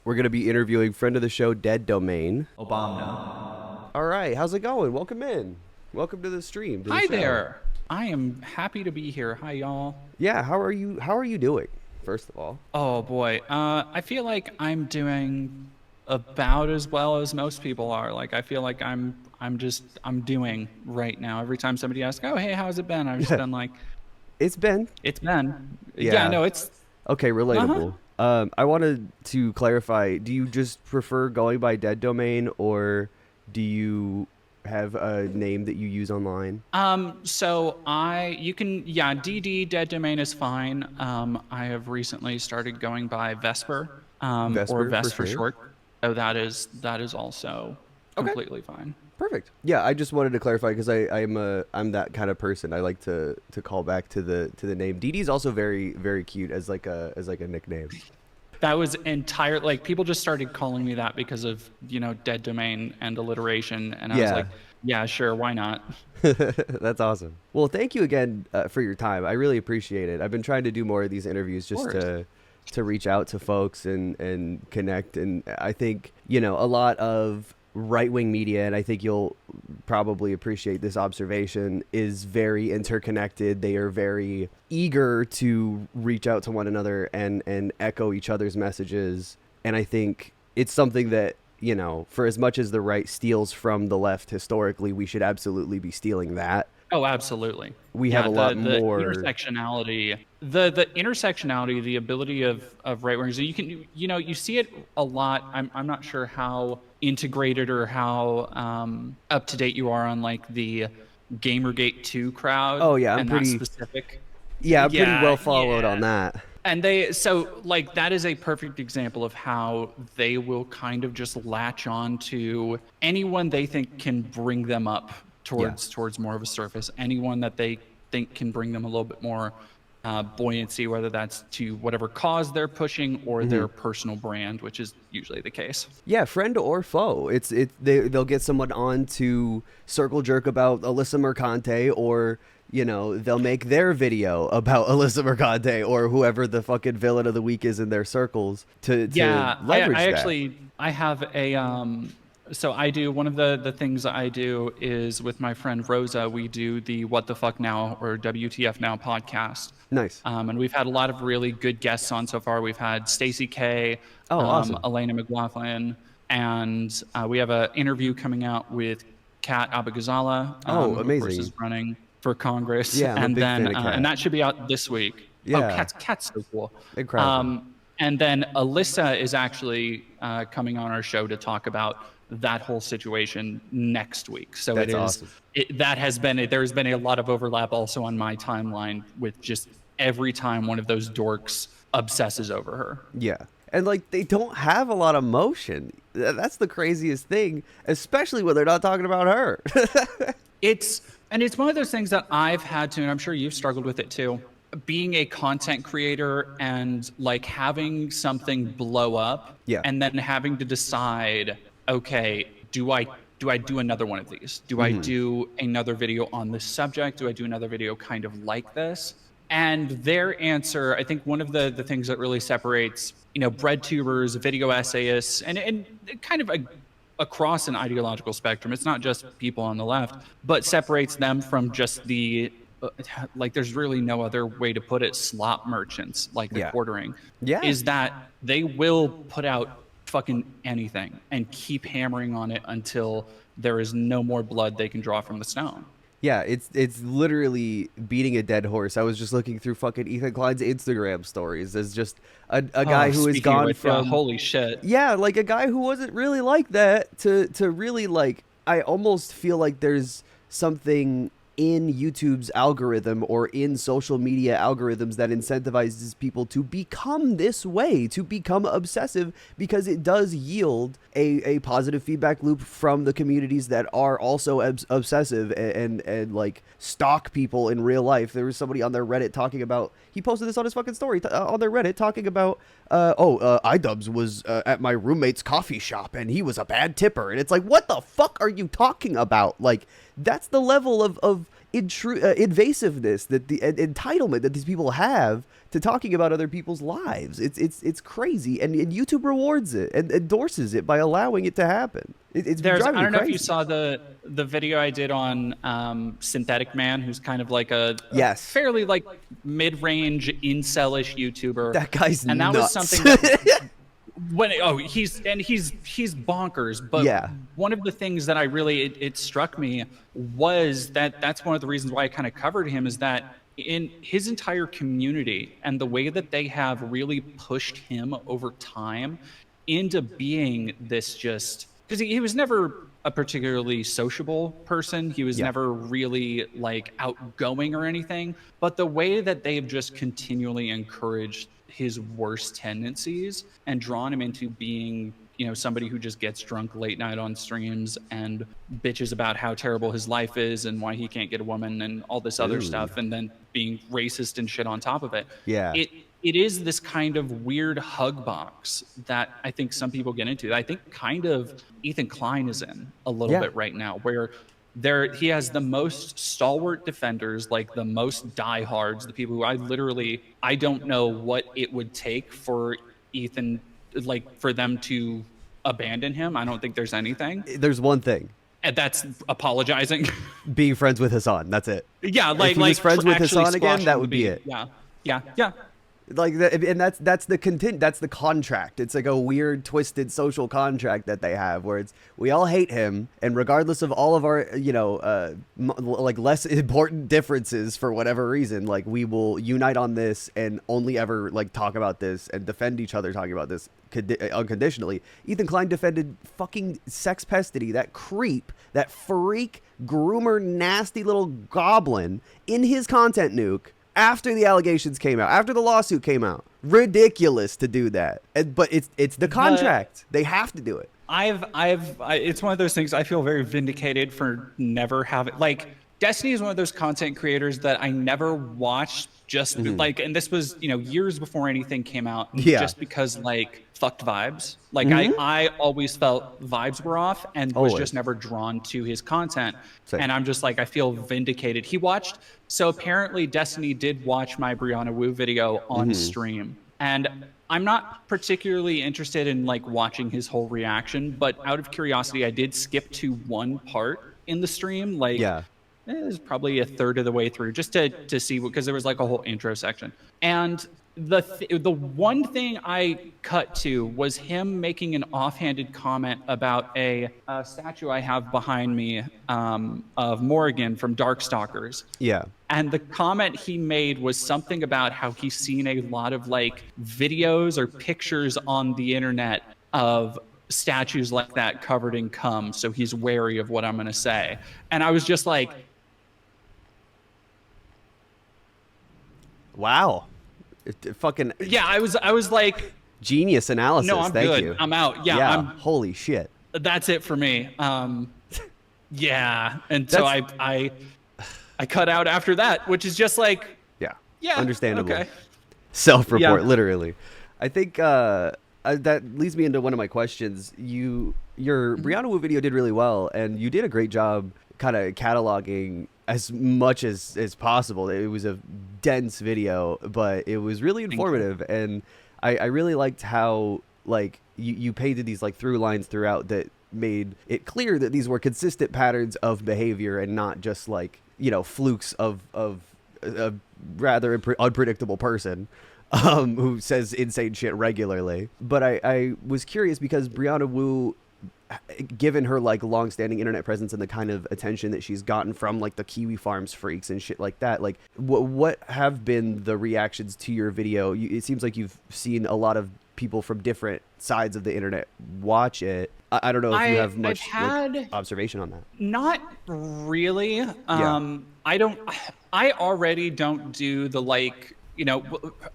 We're going to be interviewing friend of the show, Dead Domain. Obama. All right, how's it going? Welcome in. Welcome to the stream, to the Hi show. there. I am happy to be here. Hi, y'all. Yeah, how are you? How are you doing? First of all. Oh boy. I feel like I'm doing about as well as most people are. Like I feel like I'm doing right now. Every time somebody asks, "Oh, hey, how's it been?" I've just been like, It's been. "It's been." Yeah, Yeah. no, it's Okay, uh-huh. relatable. I wanted to clarify, do you just prefer going by Dead Domain, or do you have a name that you use online? So you can, yeah, DD, dead domain is fine. I have recently started going by Vesper, or Vesper, for Vest for sure. short. So that is also Okay. completely fine. Perfect. Yeah, I just wanted to clarify because I'm that kind of person. I like to call back to the name. Dee Dee's also very cute as like a nickname. That was entire, like people just started calling me that because of, dead domain and alliteration. And I was Yeah, like, yeah, sure, why not? that's awesome. Well, thank you again for your time. I really appreciate it. I've been trying to do more of these interviews Of just course. to reach out to folks and connect. And I think a lot of right wing media, and I think you'll probably appreciate this observation, is very interconnected. They are very eager to reach out to one another and echo each other's messages. And I think it's something that, for as much as the right steals from the left historically, we should absolutely be stealing that. Oh, absolutely. We have Yeah, a lot the more. intersectionality, the intersectionality, the ability of right wingers. You can, you see it a lot. I'm not sure how integrated or how up to date you are on like the Gamergate 2 crowd Oh yeah, and that specific. I'm pretty Yeah, well followed on yeah. that. And they, so like that is a perfect example of how they will kind of just latch on to anyone they think can bring them up Yeah. towards more of a surface, anyone that they think can bring them a little bit more buoyancy, whether that's to whatever cause they're pushing or Hmm. their personal brand, which is usually the case. Yeah, friend or foe. They'll get someone on to circle jerk about Alyssa Mercante, or they'll make their video about Alyssa Mercante or whoever the fucking villain of the week is in their circles to Yeah, I leverage that. actually I have a so I do one of the things I do is with my friend Rosa, we do the What the Fuck Now or WTF Now podcast. Nice. And we've had a lot of really good guests on so far. We've had Stacey K, Oh, awesome. Elena McLaughlin, and we have an interview coming out with Kat Abagazala, Oh, who of course is amazing. running for Congress, Yeah, I'm a and big then fan of and Cat. that should be out this week. Oh, Yeah, Kat's so cool. incredible. And then Alyssa is actually coming on our show to talk about that whole situation next week. So That's awesome. that has been there's been a lot of overlap also on my timeline with just every time one of those dorks obsesses over her. Yeah. And like they don't have a lot of motion. That's the craziest thing, especially when they're not talking about her. It's one of those things that I've had to, and I'm sure you've struggled with it too. Being a content creator and like having something blow up Yeah. and then having to decide, okay, do I do another one of these? Do I do another video on this subject? Do I do another video kind of like this? And their answer, I think one of the things that really separates, bread tubers, video essayists, and kind of across an ideological spectrum, it's not just people on the left, but separates them from just the like there's really no other way to put it, slop merchants, like the Yeah. quartering, Yeah. is that they will put out fucking anything and keep hammering on it until there is no more blood they can draw from the stone. Yeah, it's literally beating a dead horse. I was just looking through fucking Ethan Klein's Instagram stories as just a Oh, guy who has speaking of gone which, yeah, from, holy shit. yeah, like a guy who wasn't really like that to really like, I almost feel like there's something in YouTube's algorithm or in social media algorithms that incentivizes people to become this way, to become obsessive, because it does yield a positive feedback loop from the communities that are also obsessive and like stalk people in real life. There was somebody on their Reddit talking about, he posted this on his fucking story on their Reddit talking about iDubbbz was at my roommate's coffee shop and he was a bad tipper. And it's like, what the fuck are you talking about? Like, that's the level of of invasiveness that the entitlement that these people have to talking about other people's lives. It's crazy, and YouTube rewards it and endorses it by allowing it to happen. It's driving me I don't know if you crazy. saw the video I did on Synthetic Man, who's kind of like a Yes. fairly like mid-range incelish YouTuber. That guy's and that nuts. was something that he's bonkers. But Yeah. one of the things that I really it struck me was that's one of the reasons why I kind of covered him, is that in his entire community and the way that they have really pushed him over time into being this, just because he was never a particularly sociable person. He was never really like outgoing or anything, but the way that they've just continually encouraged his worst tendencies and drawn him into being, you know, somebody who just gets drunk late night on streams and bitches about how terrible his life is and why he can't get a woman and all this other stuff, and then being racist and shit on top of it. Yeah. It is this kind of weird hug box that I think some people get into. I think kind of Ethan Klein is in a little bit right now, where he has the most stalwart defenders, like the most diehards, the people who I don't know what it would take for Ethan, like for them to abandon him. I don't think there's anything. There's one thing. And that's apologizing. Being friends with Hassan. That's it. Yeah, like if he was friends with actually Hassan again, that squashing would the be beat. it. Yeah. Like that, and that's the contract. It's like a weird, twisted social contract that they have, where it's we all hate him, and regardless of all of our, like less important differences for whatever reason, like we will unite on this and only ever like talk about this and defend each other talking about this unconditionally. Ethan Klein defended fucking Sex Pestity, that creep, that freak, groomer, nasty little goblin in his content nuke. After the allegations came out, after the lawsuit came out, ridiculous to do that. But it's the contract. They have to do it. It's one of those things I feel very vindicated for never having, like, Destiny is one of those content creators that I never watched just like, and this was, years before anything came out, just because like fucked vibes. Like I always felt vibes were off and was just never drawn to his content. Same. And I'm just like, I feel vindicated. So apparently Destiny did watch my Brianna Woo video on stream. And I'm not particularly interested in like watching his whole reaction, but out of curiosity, I did skip to one part in the stream. Like, it was probably a third of the way through, just to see, because there was like a whole intro section. And the one thing I cut to was him making an offhanded comment about a statue I have behind me of Morrigan from Darkstalkers. Yeah. And the comment he made was something about how he's seen a lot of like videos or pictures on the internet of statues like that covered in cum, so he's wary of what I'm going to say. And I was just like, wow. Fucking I was like, genius analysis. no, I'm Thank good. you. I'm out. Holy shit. That's it for me. And so I cut out after that, which is just like, understandable. Okay. Self-report, literally. I think that leads me into one of my questions. Your Brianna Woo video did really well, and you did a great job kind of cataloging as much as possible. It was a dense video, but it was really informative, and I really liked how like you painted these like through lines throughout that made it clear that these were consistent patterns of behavior and not just like flukes of a rather unpredictable person who says insane shit regularly. But I was curious because Brianna Woo, given her like long-standing internet presence and the kind of attention that she's gotten from like the Kiwi Farms freaks and shit like that, like what have been the reactions to your video? It seems like you've seen a lot of people from different sides of the internet watch it. I don't know if you have much observation on that. Not really. I already don't do the like,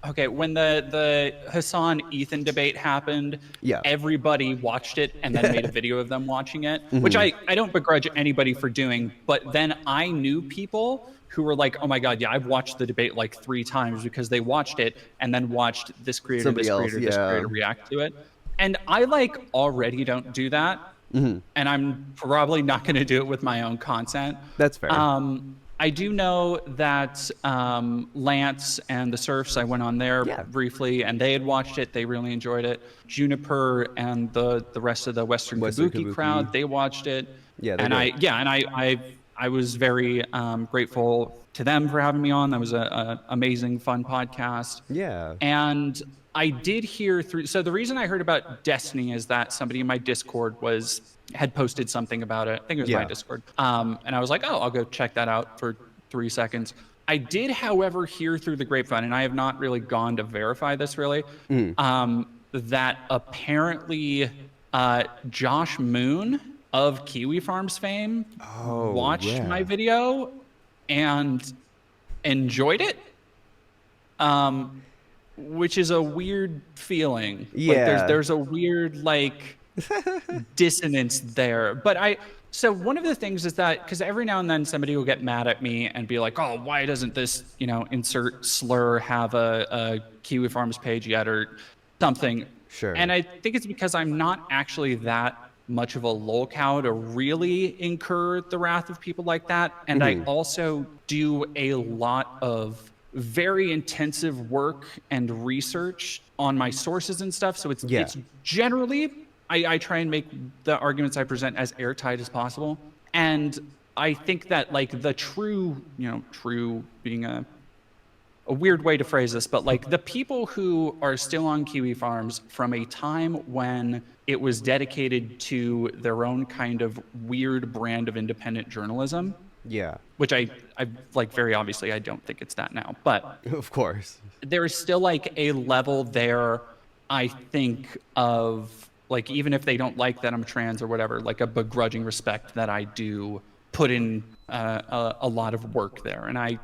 okay, when the Hassan Ethan debate happened, everybody watched it and then made a video of them watching it, which I don't begrudge anybody for doing. But then I knew people who were like, oh my God, I've watched the debate like 3 times because they watched it and then watched this creator, this creator react to it. And I like already don't do that. And I'm probably not going to do it with my own content. That's fair. I do know that Lance and the Surfs, I went on there Yeah. briefly, and they had watched it. They really enjoyed it. Juniper and the rest of the Western Western Kabuki Kabuki. crowd, they watched it. Yeah, they're And great. I was very grateful to them for having me on. That was a amazing, fun podcast. Yeah. And I did hear through. So the reason I heard about Destiny is that somebody in my Discord had posted something about it. I think it was my Yeah. Discord. And I was like, oh, I'll go check that out for 3 seconds. I did, however, hear through the grapevine, and I have not really gone to verify this really, that apparently Josh Moon of Kiwi Farms fame watched my video and enjoyed it. Which is a weird feeling. Yeah. Like there's a weird like dissonance there. But so one of the things is that, because every now and then somebody will get mad at me and be like, oh, why doesn't this, insert slur have a Kiwi Farms page yet or something? Sure. And I think it's because I'm not actually that much of a lolcow to really incur the wrath of people like that. And I also do a lot of very intensive work and research on my sources and stuff. So it's generally, I try and make the arguments I present as airtight as possible. And I think that like the true being a weird way to phrase this, but like the people who are still on Kiwi Farms from a time when it was dedicated to their own kind of weird brand of independent journalism. Yeah. Which I like, very obviously, I don't think it's that now. But of course, there is still like a level there, I think, of like, even if they don't like that I'm trans or whatever, like a begrudging respect that I do put in a lot of work there. And I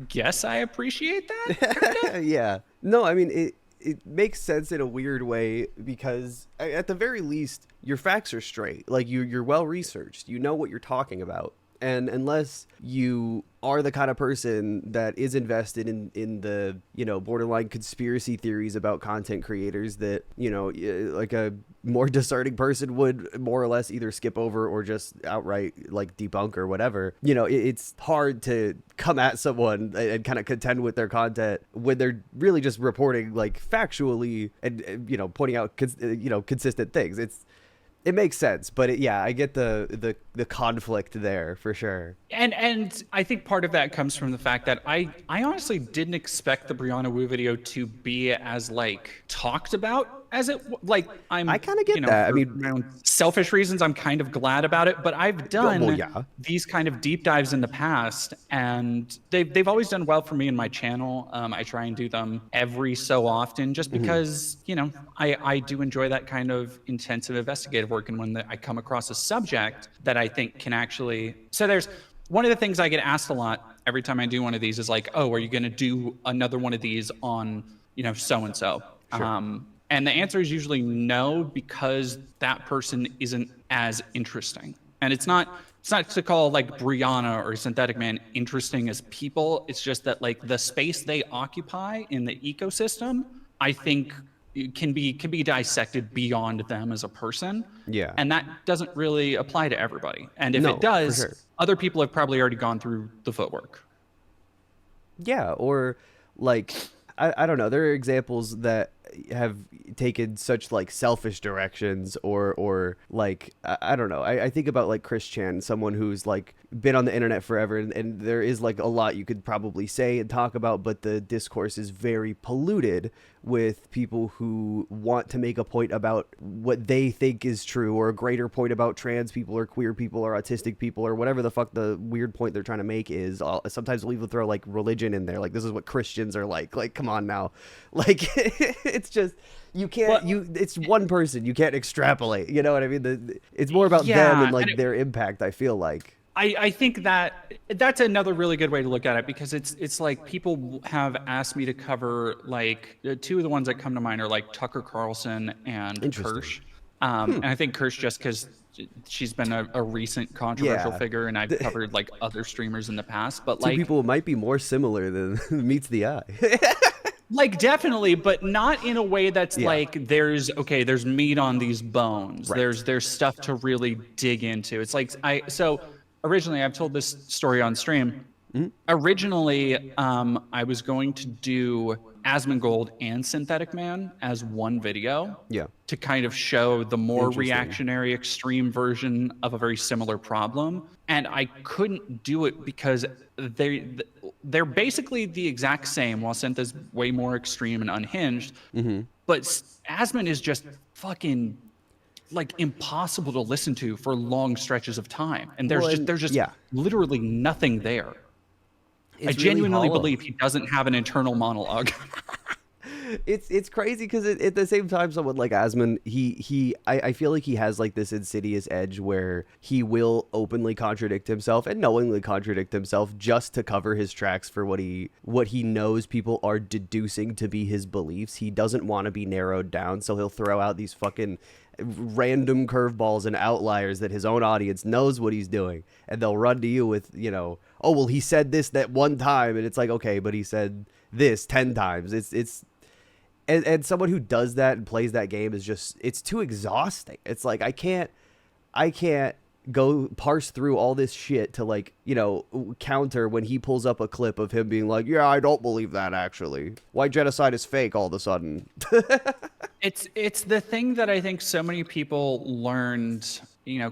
guess I appreciate that. Yeah. No, I mean, it makes sense in a weird way because at the very least, your facts are straight. Like you're well researched. You know what you're talking about. And unless you are the kind of person that is invested in the, borderline conspiracy theories about content creators that, like a more discerning person would more or less either skip over or just outright like debunk or whatever, it's hard to come at someone and kind of contend with their content when they're really just reporting like factually and, pointing out, consistent things. It makes sense, but I get the conflict there for sure. And I think part of that comes from the fact that I honestly didn't expect the Brianna Woo video to be as like talked about as it like. I kind of get that. I mean, my own selfish reasons, I'm kind of glad about it. But I've done these kind of deep dives in the past, and they've always done well for me in my channel. I try and do them every so often, just because I do enjoy that kind of intensive investigative work, and when I come across a subject that I think can actually. So there's one of the things I get asked a lot every time I do one of these is like, oh, are you going to do another one of these on so and so? And the answer is usually no, because that person isn't as interesting. And it's not to call like Brianna or Synthetic Man interesting as people. It's just that like the space they occupy in the ecosystem, I think can be dissected beyond them as a person. Yeah. And that doesn't really apply to everybody. And if it for does, sure. Other people have probably already gone through the footwork. Yeah, or like I don't know. There are examples that have taken such like selfish directions or like I don't know. I think about like Chris Chan, someone who's like been on the internet forever, and there is like a lot you could probably say and talk about, but the discourse is very polluted with people who want to make a point about what they think is true, or a greater point about trans people or queer people or autistic people or whatever the fuck the weird point they're trying to make is. Sometimes we'll even throw like religion in there, like this is what Christians are like come on now. Like it's just you can't it's one person, you can't extrapolate, you know what I mean? It's more about them and like their impact, I feel like. I think that's another really good way to look at it, because it's like people have asked me to cover like two of the ones that come to mind are like Tucker Carlson and Kirsch. And I think Kirsch just because she's been a recent controversial figure, and I've covered like other streamers in the past. But like, two people might be more similar than meets the eye. Like definitely, but not in a way that's like there's meat on these bones. Right. There's stuff to really dig into. It's like so originally I've told this story on stream. Originally, I was going to do Asmongold and Synthetic Man as one video Yeah. to kind of show the more Interesting. reactionary, extreme version of a very similar problem. And I couldn't do it because they're basically the exact same, while Synth is way more extreme and unhinged. But Asmon is just fucking like impossible to listen to for long stretches of time. And Well, and there's just yeah, literally nothing there. I it's really genuinely hollow. believe he doesn't have an internal monologue. It's crazy because at the same time, someone like Asmon, I feel like he has like this insidious edge where he will openly contradict himself and knowingly contradict himself just to cover his tracks for what he knows people are deducing to be his beliefs. He doesn't want to be narrowed down, so he'll throw out these fucking random curveballs and outliers that his own audience knows what he's doing, and they'll run to you with, oh well, he said this that one time, and it's like, okay, but he said this 10 times. It's and someone who does that and plays that game is just, it's too exhausting. It's like I can't go parse through all this shit to, like, counter when he pulls up a clip of him being like, yeah, I don't believe that actually. Why genocide is fake all of a sudden. It's the thing that I think so many people learned,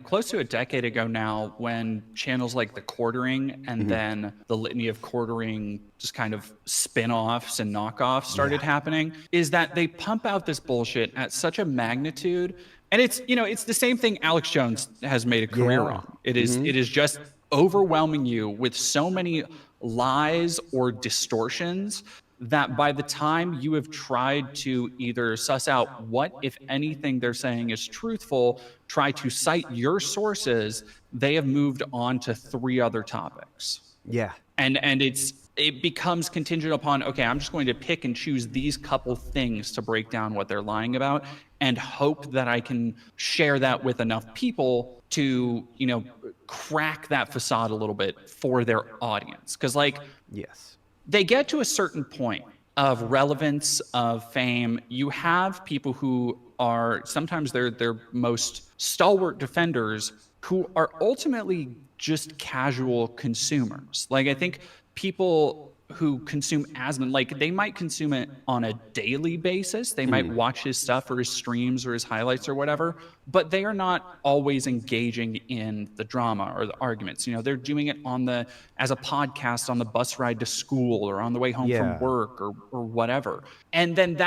close to a decade ago now, when channels like The Quartering and then the litany of quartering just kind of spin-offs and knockoffs started happening, is that they pump out this bullshit at such a magnitude. And it's the same thing Alex Jones has made a career Yeah. on. It is just overwhelming you with so many lies or distortions that by the time you have tried to either suss out what, if anything, they're saying is truthful, try to cite your sources, they have moved on to 3 other topics. Yeah. And it becomes contingent upon, okay, I'm just going to pick and choose these couple things to break down what they're lying about and hope that I can share that with enough people to, crack that facade a little bit for their audience. Because, like, Yes. they get to a certain point of relevance, of fame. You have people who are sometimes their most stalwart defenders who are ultimately just casual consumers. Like, I think people who consume Asmon, like, they might consume it on a daily basis. They might watch his stuff or his streams or his highlights or whatever, but they are not always engaging in the drama or the arguments. They're doing it as a podcast on the bus ride to school or on the way home Yeah. from work or whatever. And then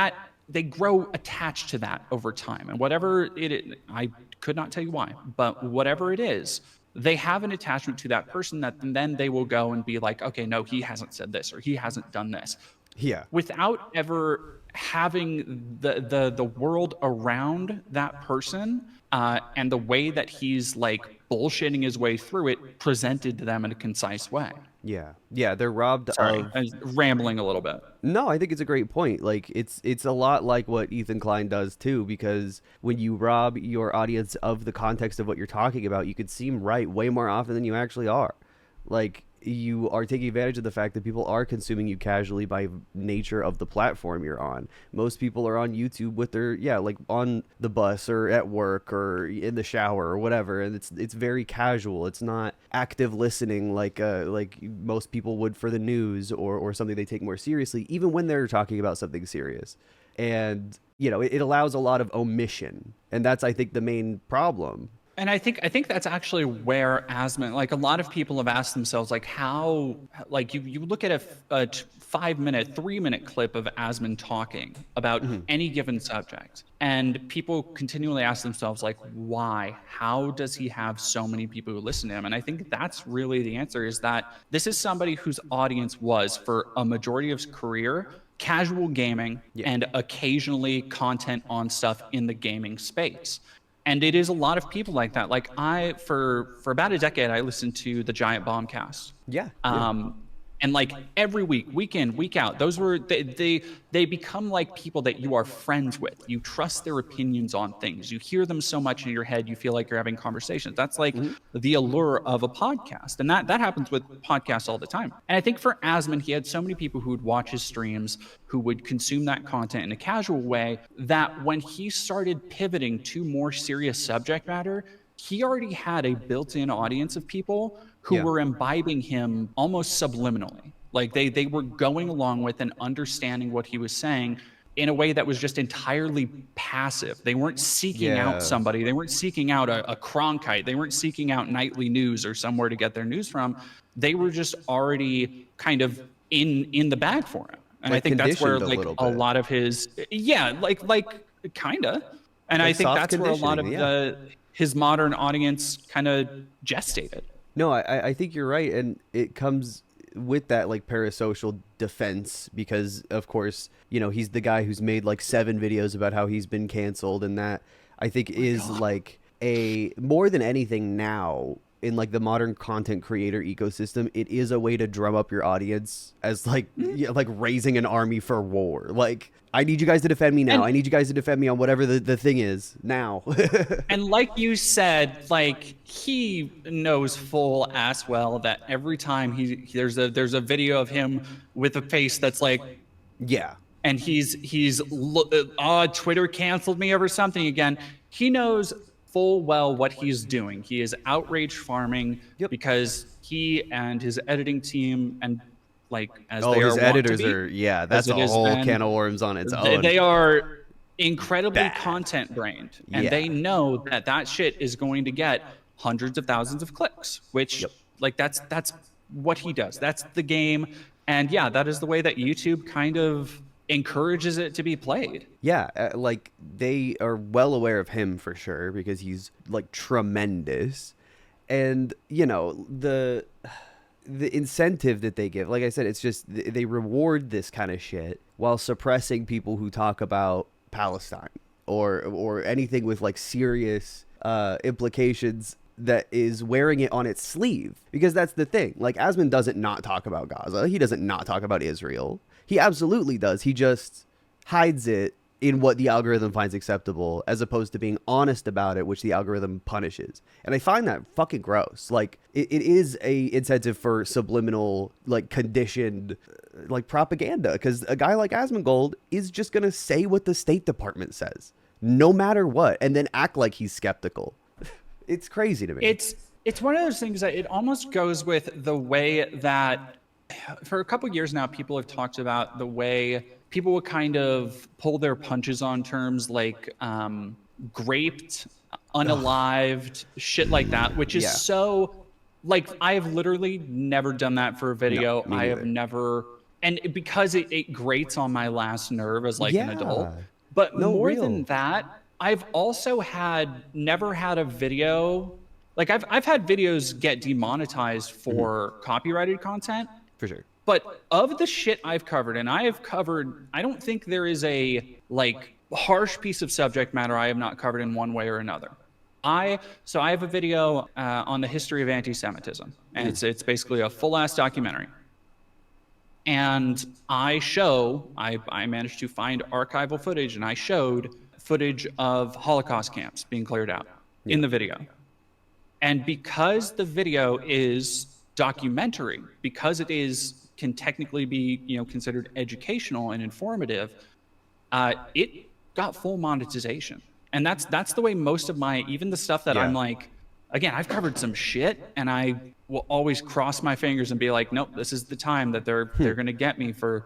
they grow attached to that over time. And whatever it is, I could not tell you why, but whatever it is, they have an attachment to that person that then they will go and be like, okay, no, he hasn't said this or he hasn't done this. Yeah. Without ever having the world around that person and the way that he's like bullshitting his way through it presented to them in a concise way. Yeah. Yeah. They're robbed Sorry, of. I was rambling a little bit. No, I think it's a great point. Like, it's a lot like what Ethan Klein does too, because when you rob your audience of the context of what you're talking about, you can seem right way more often than you actually are. Like, you are taking advantage of the fact that people are consuming you casually by nature of the platform you're on. Most people are on YouTube with their, like on the bus or at work or in the shower or whatever, and it's very casual. It's not active listening like most people would for the news or something they take more seriously, even when they're talking about something serious. And it allows a lot of omission, and that's, I think, the main problem. And I think that's actually where Asmon, like, a lot of people have asked themselves, like, how, like, you look at a 5-minute, 3-minute clip of Asmon talking about any given subject, and people continually ask themselves, like, why? How does he have so many people who listen to him? And I think that's really the answer, is that this is somebody whose audience was, for a majority of his career, casual gaming and occasionally content on stuff in the gaming space. And it is a lot of people like that. Like, for about a decade, I listened to the Giant Bombcast. Yeah. And like every week in, week out, those were they become like people that you are friends with. You trust their opinions on things. You hear them so much in your head, you feel like you're having conversations. That's like the allure of a podcast, and that happens with podcasts all the time. And I think for Asmon, he had so many people who would watch his streams, who would consume that content in a casual way, that when he started pivoting to more serious subject matter, he already had a built-in audience of people who Yeah. were imbibing him almost subliminally. Like they were going along with and understanding what he was saying in a way that was just entirely passive. They weren't seeking out Yeah. somebody. They weren't seeking out a Cronkite. They weren't seeking out nightly news or somewhere to get their news from. They were just already kind of in the bag for him. And I Like think that's where conditioned a like little a bit. lot of his like kinda. And I Like think soft that's where a lot conditioning, of yeah. his modern audience kind of gestated. No, I think you're right, and it comes with that like parasocial defense because of course, you know, he's the guy who's made like 7 videos about how he's been canceled, and that I think is like a more than anything now in like the modern content creator ecosystem, it is a way to drum up your audience as like yeah, like raising an army for war. Like I need you guys to defend me now. And I need you guys to defend me on whatever the thing is now. and like you said, like he knows full ass well that every time there's a video of him with a face that's like, Yeah. and Twitter canceled me over something again. He knows full well what he's doing. He is outrage farming Yep. because he and his editing team and like as Oh, they his are wont to editors be, are, yeah, as that's a it is, whole and can of worms on its own. they are incredibly Bad. content brained, and Yeah. they know that that shit is going to get hundreds of thousands of clicks, which Yep. like that's what he does. That's the game. And yeah, that is the way that YouTube kind of encourages it to be played. Yeah, like they are well aware of him for sure because he's like tremendous. And, you know, the incentive that they give, like I said, it's just they reward this kind of shit while suppressing people who talk about Palestine or anything with like serious implications that is wearing it on its sleeve. Because that's the thing. Like Asman doesn't not talk about Gaza. He doesn't not talk about Israel. He absolutely does. He just hides it in what the algorithm finds acceptable as opposed to being honest about it, which the algorithm punishes. And I find that fucking gross. Like it is a incentive for subliminal, like conditioned, like propaganda. Because a guy like Asmongold is just going to say what the State Department says, no matter what, and then act like he's skeptical. It's crazy to me. It's one of those things that it almost goes with the way that for a couple years now, people have talked about the way people would kind of pull their punches on terms like graped, unalived, shit like that, which is so like I have literally never done that for a video. No, I have never, and because it grates on my last nerve as like an adult. But No, more real. than that, I've also never had a video like I've had videos get demonetized for copyrighted content. For sure. But of the shit I've covered, and I have covered, I don't think there is a like harsh piece of subject matter I have not covered in one way or another. So I have a video on the history of anti-Semitism, and it's basically a full ass documentary. And I managed to find archival footage, and I showed footage of Holocaust camps being cleared out in the video. And because the video is documentary, because it can technically be considered educational and informative, it got full monetization. And that's the way most of my, even the stuff that I'm like, again, I've covered some shit, and I will always cross my fingers and be like, nope, this is the time that they're going to get me for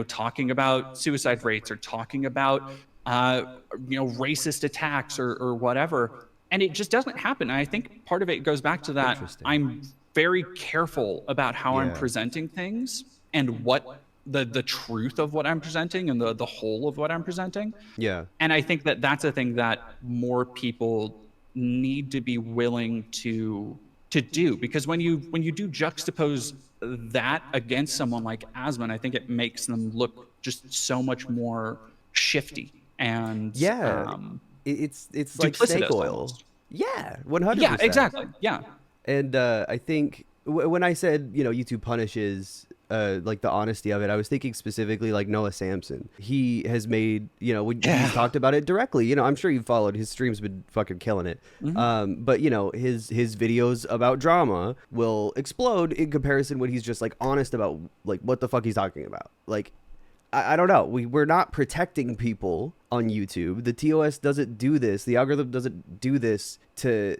talking about suicide rates or talking about racist attacks or whatever. And it just doesn't happen. And I think part of it goes back to that I'm very careful about how I'm presenting things and what the truth of what I'm presenting and the whole of what I'm presenting. Yeah. And I think that that's a thing that more people need to be willing to do, because when you do juxtapose that against someone like Asman, I think it makes them look just so much more shifty and it's like snake oil. Almost. Yeah, 100%. Yeah, exactly. Yeah. And I think when I said YouTube punishes like the honesty of it, I was thinking specifically like Noah Samson. He has made he's talked about it directly. I'm sure you've followed his streams, been fucking killing it. But his videos about drama will explode in comparison when he's just like honest about like what the fuck he's talking about. Like I don't know. We're not protecting people on YouTube. The TOS doesn't do this. The algorithm doesn't do this to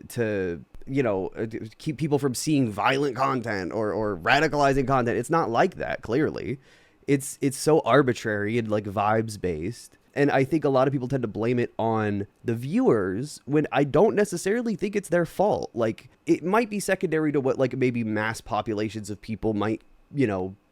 keep people from seeing violent content or radicalizing content. It's not like that, clearly. It's so arbitrary and like vibes based. And I think a lot of people tend to blame it on the viewers when I don't necessarily think it's their fault. Like, it might be secondary to what like maybe mass populations of people might,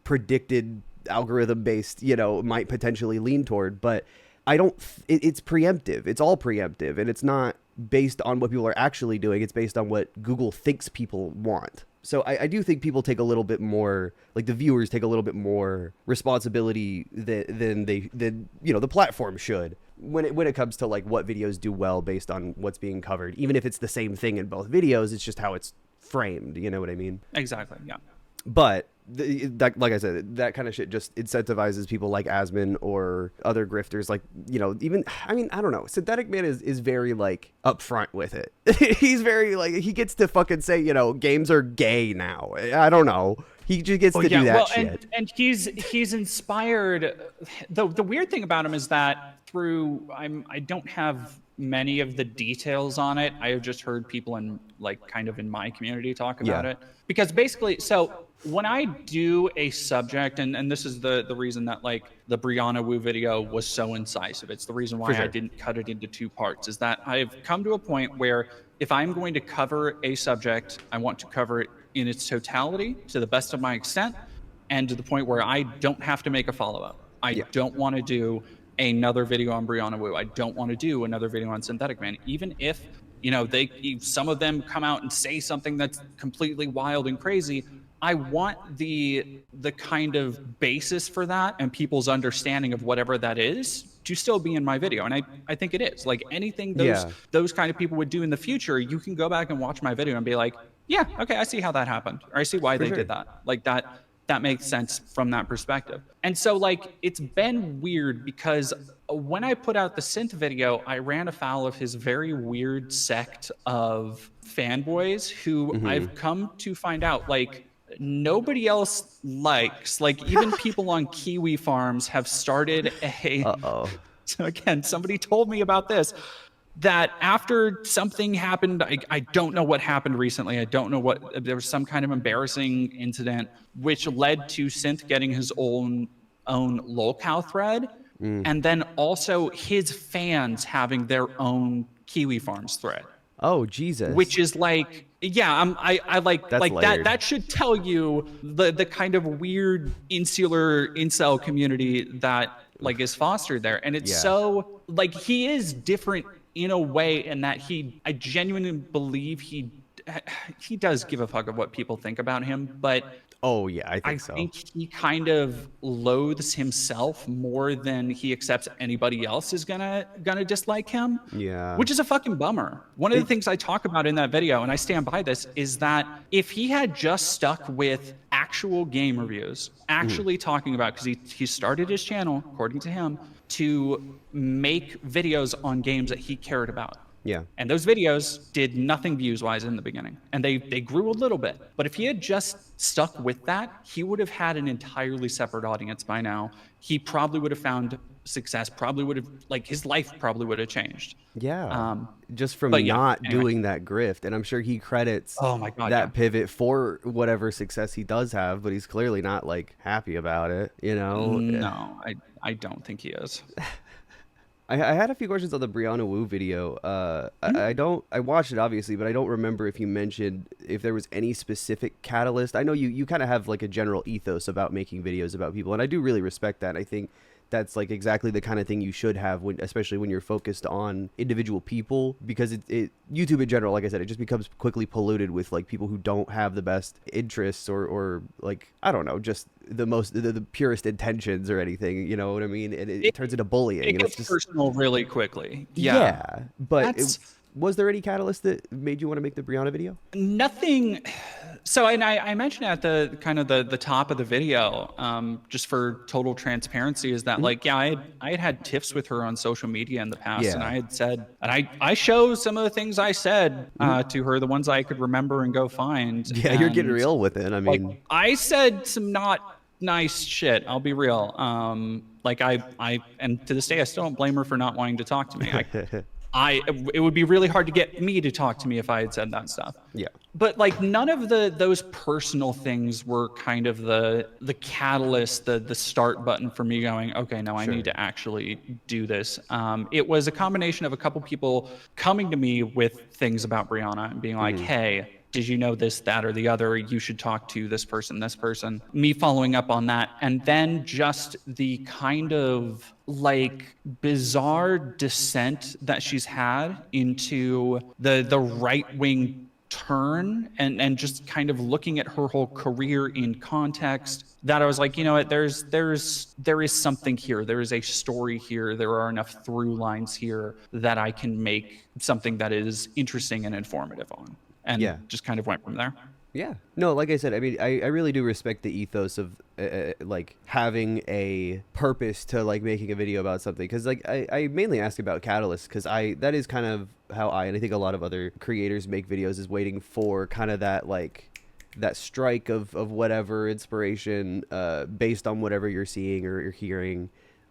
predicted algorithm based, might potentially lean toward, but I don't, it's preemptive. It's all preemptive, and it's not based on what people are actually doing. It's based on what Google thinks people want. So I do think people take a little bit more, like the viewers take a little bit more responsibility than the platform should when it comes to like what videos do well based on what's being covered. Even if it's the same thing in both videos, it's just how it's framed. You know what I mean? Exactly. Yeah. But like I said, that kind of shit just incentivizes people like Asmon or other grifters. Like, even, I mean, I don't know. Synthetic Man is very like upfront with it. He's very like, he gets to fucking say, games are gay now. I don't know. He just gets to do that shit. And he's inspired. The weird thing about him is that I don't have many of the details on it. I have just heard people in my community talk about it, because basically, so when I do a subject, and this is the reason that like the Brianna Woo video was so incisive. It's the reason why I didn't cut it into 2 parts, is that I've come to a point where if I'm going to cover a subject, I want to cover it in its totality to the best of my extent, and to the point where I don't have to make a follow-up. I don't want to do another video on Brianna Woo. I don't want to do another video on Synthetic Man, even if some of them come out and say something that's completely wild and crazy. I want the kind of basis for that and people's understanding of whatever that is to still be in my video. And I think it is. Like anything those kind of people would do in the future, you can go back and watch my video and be like, yeah, okay, I see how that happened. Or I see why they did that. Like that makes sense from that perspective. And so like it's been weird because when I put out the synth video, I ran afoul of his very weird sect of fanboys who I've come to find out like nobody else likes. Like even people on Kiwi Farms have started So again, somebody told me about this, that after something happened, I don't know what happened recently. I don't know what, there was some kind of embarrassing incident which led to Synth getting his own lolcow thread. And then also his fans having their own Kiwi Farms thread. Oh, Jesus. Which is like, yeah, I like That's like layered. that should tell you the kind of weird insular incel community that like is fostered there. And it's so like he is different in a way in that I genuinely believe he does give a fuck of what people think about him, but oh yeah, I think so. I think he kind of loathes himself more than he accepts anybody else is gonna dislike him. Yeah. Which is a fucking bummer. One of the things I talk about in that video, and I stand by this, is that if he had just stuck with actual game reviews, actually talking about, because he started his channel, according to him, to make videos on games that he cared about. Yeah. And those videos did nothing views-wise in the beginning. And they grew a little bit. But if he had just stuck with that, he would have had an entirely separate audience by now. He probably would have found success, probably would have, like, his life probably would have changed. Yeah. Just from doing that grift. And I'm sure he credits that pivot for whatever success he does have, but he's clearly not, like, happy about it, you know? No, I don't think he is. I had a few questions on the Brianna Woo video. I watched it obviously, but I don't remember if you mentioned if there was any specific catalyst. I know you kind of have like a general ethos about making videos about people, and I do really respect that. I think that's like exactly the kind of thing you should have especially when you're focused on individual people, because YouTube in general, like I said, it just becomes quickly polluted with like people who don't have the best interests or like, I don't know, just the purest intentions or anything, you know what I mean? And it turns into bullying. It gets just personal really quickly. Yeah, but was there any catalyst that made you want to make the Brianna video? Nothing. So, and I mentioned at the kind of the top of the video, just for total transparency, is that like, I had tiffs with her on social media in the past, and I had said, and I show some of the things I said to her, the ones I could remember and go find. Yeah, you're getting real with it. I mean, like, I said some not nice shit. I'll be real. Like and to this day, I still don't blame her for not wanting to talk to me. It would be really hard to get me to talk to me if I had said that stuff. Yeah. But like none of those personal things were kind of the catalyst, the start button for me going, okay, no, I Sure. need to actually do this. It was a combination of a couple people coming to me with things about Brianna and being like, hey, did you know this, that, or the other? You should talk to this person, this person. Me following up on that. And then just the kind of like bizarre descent that she's had into the right-wing turn and just kind of looking at her whole career in context, that I was like, you know what, there is something here. There is a story here. There are enough through lines here that I can make something that is interesting and informative on. And just kind of went from there. Yeah. No, like I said, I mean, I really do respect the ethos of like having a purpose to like making a video about something. Because like I mainly ask about Catalyst because that is kind of how and I think a lot of other creators make videos, is waiting for kind of that like that strike of whatever inspiration based on whatever you're seeing or you're hearing.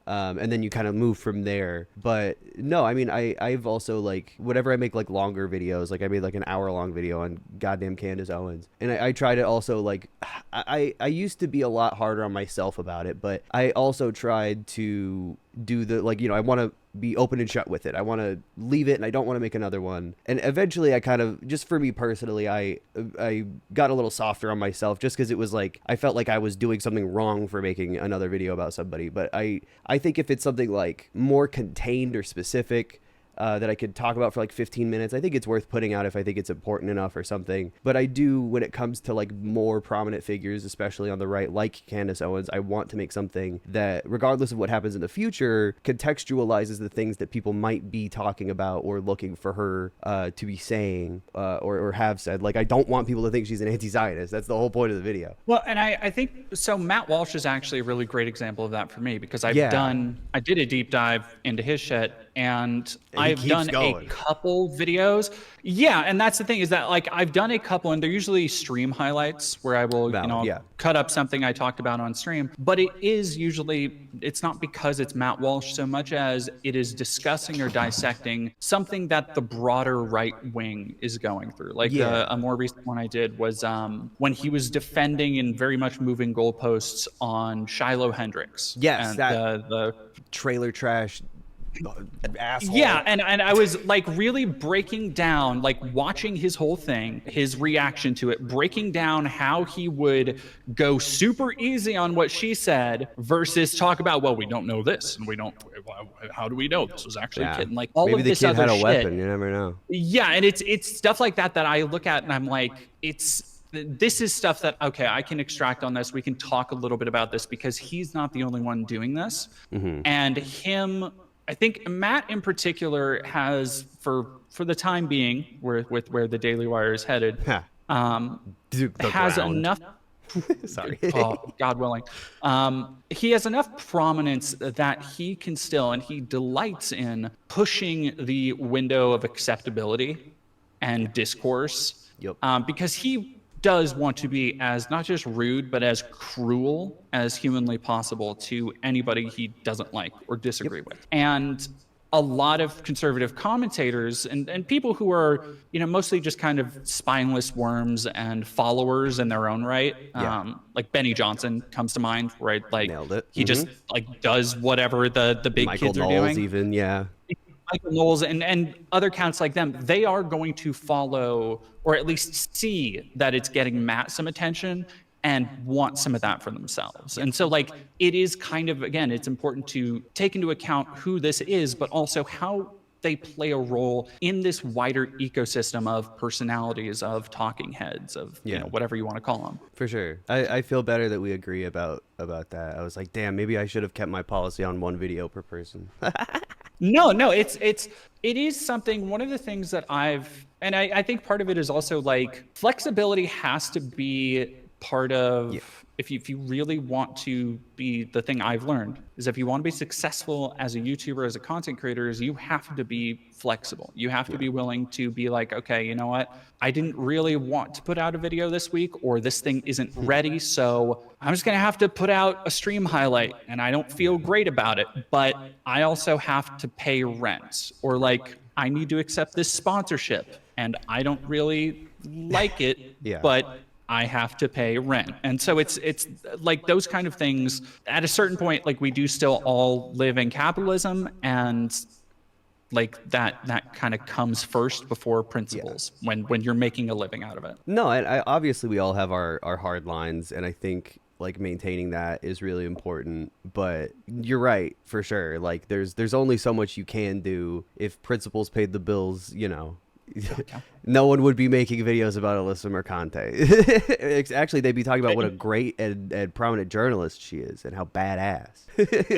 And then you kind of move from there. But no, I mean, I've also like, whenever I make like longer videos, like I made like an hour-long video on goddamn Candace Owens. And I try to also like, I used to be a lot harder on myself about it, but I also tried to do the, like, you know, I want to be open and shut with it. I want to leave it and I don't want to make another one. And eventually I kind of, just for me personally, I got a little softer on myself just because it was like, I felt like I was doing something wrong for making another video about somebody. But I think if it's something like more contained or specific, that I could talk about for like 15 minutes, I think it's worth putting out if I think it's important enough or something. But I do, when it comes to like more prominent figures, especially on the right, like Candace Owens, I want to make something that, regardless of what happens in the future, contextualizes the things that people might be talking about or looking for her to be saying or have said. Like, I don't want people to think she's an anti-Zionist. That's the whole point of the video. Well, and I think, so Matt Walsh is actually a really great example of that for me, because I did a deep dive into his shit, and I've done a couple videos. Yeah, and that's the thing, is that like I've done a couple, and they're usually stream highlights where I will, cut up something I talked about on stream. But it is usually, it's not because it's Matt Walsh so much as it is discussing or dissecting something that the broader right wing is going through. Like a more recent one I did was when he was defending and very much moving goalposts on Shiloh Hendricks. Yes, and that the trailer trash asshole. Yeah, and I was like really breaking down, like watching his whole thing, his reaction to it, breaking down how he would go super easy on what she said versus talk about, well, we don't know this, and we don't, how do we know this was actually a kid? And like all Maybe of this the kid other had a shit. weapon, you never know. Yeah, and it's stuff like that I look at and I'm like, this is stuff that, okay, I can extract on this. We can talk a little bit about this because he's not the only one doing this. And I think Matt in particular has, for the time being, with where the Daily Wire is headed, has enough. Sorry. God willing. He has enough prominence that he can still, and he delights in pushing the window of acceptability and discourse. Because he does want to be as not just rude, but as cruel as humanly possible to anybody he doesn't like or disagree with. And a lot of conservative commentators and people who are, mostly just kind of spineless worms and followers in their own right. Like Benny Johnson comes to mind, right? Like nailed it. He just like does whatever the big Michael kids Knowles are doing. Even, Michael Knowles and other counts like them, they are going to follow or at least see that it's getting Matt some attention and want some of that for themselves. And so like it is kind of, again, it's important to take into account who this is, but also how they play a role in this wider ecosystem of personalities, of talking heads, of whatever you want to call them. For sure. I feel better that we agree about that. I was like, damn, maybe I should have kept my policy on one video per person. No, it is something, one of the things that and I think part of it is also like flexibility has to be part of if you really want to be, the thing I've learned is if you want to be successful as a YouTuber, as a content creator, is you have to be flexible. You have to be willing to be like, okay, you know what? I didn't really want to put out a video this week, or this thing isn't ready. So I'm just going to have to put out a stream highlight, and I don't feel great about it, but I also have to pay rent, or like I need to accept this sponsorship and I don't really like it, Yeah. but I have to pay rent. And so it's like those kind of things. At a certain point, like we do still all live in capitalism, and like that kind of comes first before principles when you're making a living out of it. No, and obviously we all have our hard lines, and I think like maintaining that is really important. But you're right, for sure. Like there's only so much you can do. If principles paid the bills, you know, no one would be making videos about Alyssa Mercante. Actually, they'd be talking about what a great and prominent journalist she is and how badass.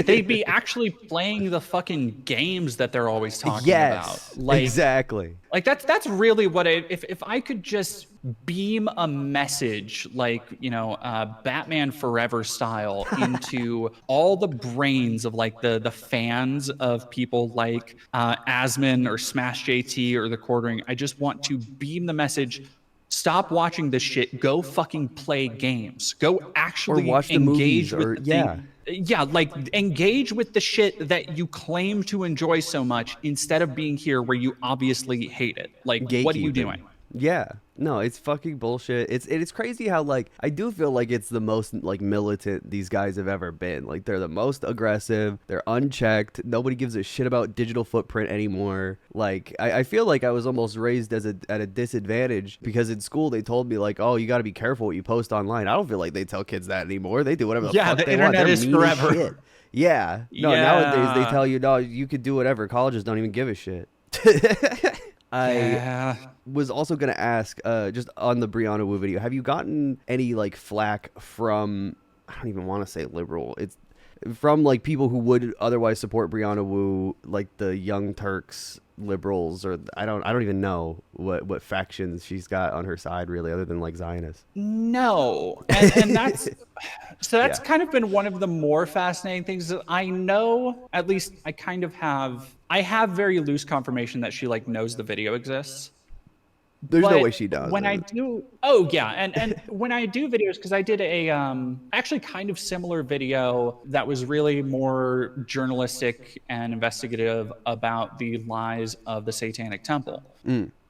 They'd be actually playing the fucking games that they're always talking about. Like, exactly. Like that's really what if I could just beam a message like, you know, Batman Forever style into all the brains of like the fans of people like Asman or Smash JT or the Quartering. I just want to beam the message. Stop watching this shit. Go fucking play games. Go actually or watch the engage movies, with or the thing. Yeah, like engage with the shit that you claim to enjoy so much instead of being here where you obviously hate it. Like, what are you gatekeeping. doing? Yeah. No, it's fucking bullshit. It's crazy how like I do feel like it's the most like militant these guys have ever been. Like they're the most aggressive. They're unchecked. Nobody gives a shit about digital footprint anymore. Like I feel like I was almost raised as at a disadvantage because in school they told me like, oh, you got to be careful what you post online. I don't feel like they tell kids that anymore. They do whatever the fuck they want. The internet They're is mean as forever. shit. Yeah. No, nowadays they tell you no, you could do whatever. Colleges don't even give a shit. I was also going to ask, just on the Brianna Woo video, have you gotten any like flack from, I don't even want to say liberal, it's from like people who would otherwise support Brianna Woo, like the Young Turks liberals, or I don't even know what factions she's got on her side really, other than like Zionists. No, and that's so that's kind of been one of the more fascinating things that I know. At least I have very loose confirmation that she like knows the video exists. There's But no way she does. when I do, oh yeah, and when I do videos, because I did a actually kind of similar video that was really more journalistic and investigative about the lies of the Satanic Temple.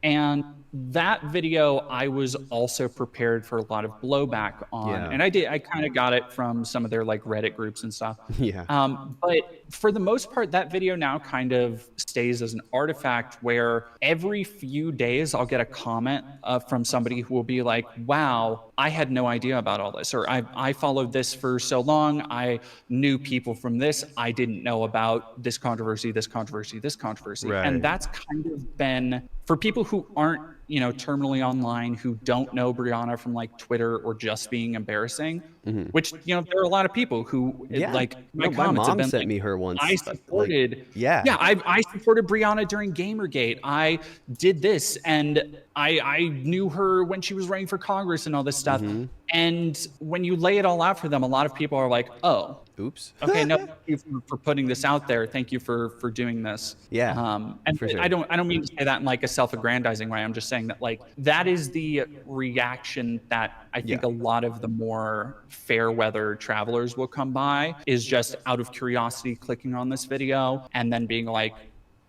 And that video, I was also prepared for a lot of blowback on, and I kind of got it from some of their like Reddit groups and stuff. But for the most part, that video now kind of stays as an artifact where every few days I'll get a comment from somebody who will be like, wow, I had no idea about all this, or I followed this for so long. I knew people from this. I didn't know about this controversy, this controversy, this controversy. Right. And that's kind of been, for people who aren't, you know, terminally online, who don't know Brianna from like Twitter or just being embarrassing, which, you know, there are a lot of people who like my comments mom have been sent like, me her once. I supported, like, I supported Brianna during Gamergate. I did this, and I knew her when she was running for Congress and all this stuff. And when you lay it all out for them, a lot of people are like, oh, oops. Okay, no, thank you for putting this out there. Thank you for doing this. And for sure. I don't mean to say that in like a self-aggrandizing way. I'm just saying that like that is the reaction that I think a lot of the more fair weather travelers will come by, is just out of curiosity clicking on this video and then being like,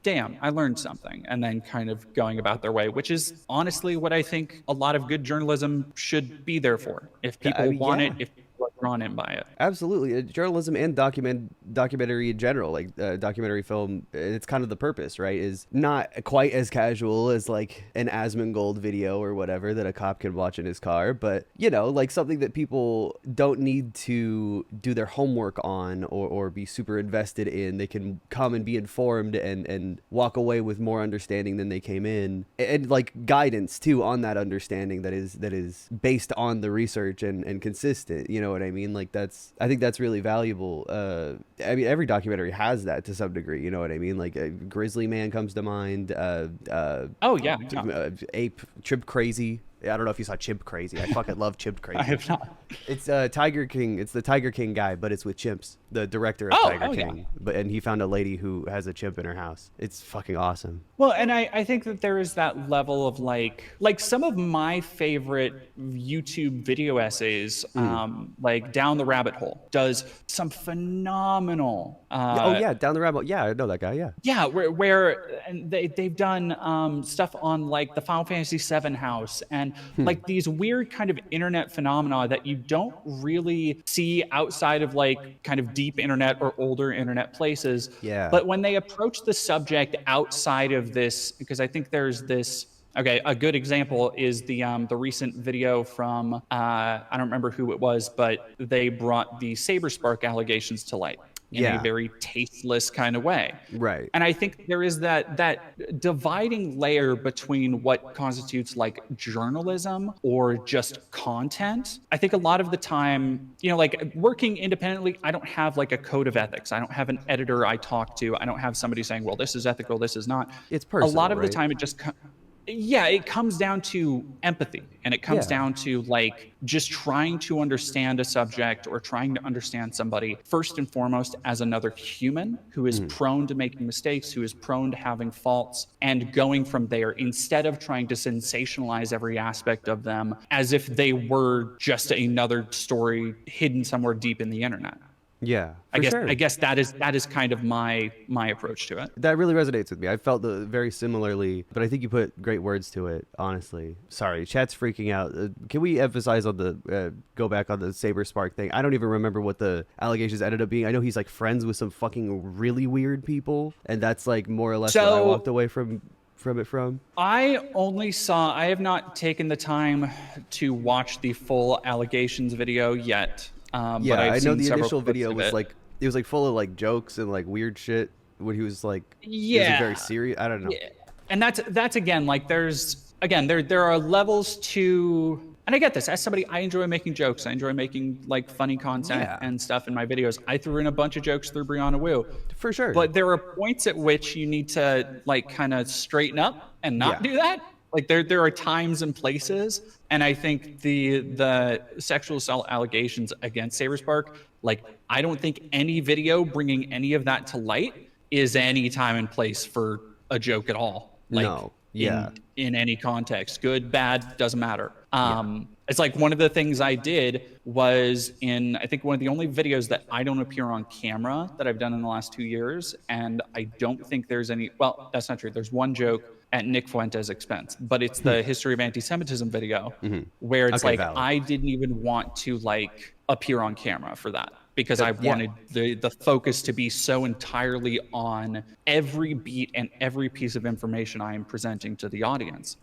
damn, I learned something, and then kind of going about their way, which is honestly what I think a lot of good journalism should be there for. If people want it, if people are drawn in by it. Absolutely. Journalism and documentary in general, like documentary film, it's kind of the purpose, right? Is not quite as casual as like an Asmongold video or whatever that a cop can watch in his car, but you know, like something that people don't need to do their homework on or be super invested in. They can come and be informed and walk away with more understanding than they came in, and like guidance too on that understanding that is based on the research and consistent. You know what I mean? Like I think that's really valuable. I mean, every documentary has that to some degree. You know what I mean? Like Grizzly Man comes to mind. Ape Trip Crazy. I don't know if you saw Chimp Crazy. I fucking love Chimp Crazy. I have not. It's Tiger King. It's the Tiger King guy, but it's with chimps. The director of Oh, Tiger oh, yeah. King, and he found a lady who has a chimp in her house. It's fucking awesome. Well, and I think that there is that level of like some of my favorite YouTube video essays, like Down the Rabbit Hole does some phenomenal. Oh yeah, Down the Rabbit. Yeah, I know that guy. Yeah. Yeah, where and they've done stuff on like the Final Fantasy VII house and like these weird kind of internet phenomena that you don't really see outside of like kind of deep internet or older internet places. Yeah. But when they approach the subject outside of this, because I think there's this. Okay, a good example is the recent video from I don't remember who it was, but they brought the Saberspark allegations to light in a very tasteless kind of way. Right. And I think there is that dividing layer between what constitutes like journalism or just content. I think a lot of the time, you know, like working independently, I don't have like a code of ethics. I don't have an editor I talk to. I don't have somebody saying, well, this is ethical, this is not. It's personal, a lot of right? the time it just it comes down to empathy, and it comes down to like just trying to understand a subject or trying to understand somebody first and foremost as another human who is prone to making mistakes, who is prone to having faults, and going from there instead of trying to sensationalize every aspect of them as if they were just another story hidden somewhere deep in the internet. Yeah, I sure. guess that is kind of my approach to it. That really resonates with me. I felt very similarly, but I think you put great words to it, honestly. Sorry, chat's freaking out. Can we emphasize on the, go back on the Saberspark thing? I don't even remember what the allegations ended up being. I know he's like friends with some fucking really weird people, and that's like more or less what I walked away from. I have not taken the time to watch the full allegations video yet. But I know the initial video was like, it was like full of like jokes and like weird shit when he was like, he was very serious. I don't know. Yeah. And that's again, like there are levels to, and I get this as somebody, I enjoy making jokes. I enjoy making like funny content and stuff in my videos. I threw in a bunch of jokes through Brianna Woo. For sure. But there are points at which you need to like kind of straighten up and not do that. Like there are times and places, and I think the sexual assault allegations against Saberspark, like I don't think any video bringing any of that to light is any time and place for a joke at all. Like, no. Yeah. In any context, good, bad, doesn't matter. It's like one of the things I did was in, I think one of the only videos that I don't appear on camera that I've done in the last 2 years. And I don't think there's any, well, that's not true. There's one joke at Nick Fuentes' expense, but it's the history of anti-Semitism video where it's like, valid. I didn't even want to like appear on camera for that because I wanted the focus to be so entirely on every beat and every piece of information I am presenting to the audience.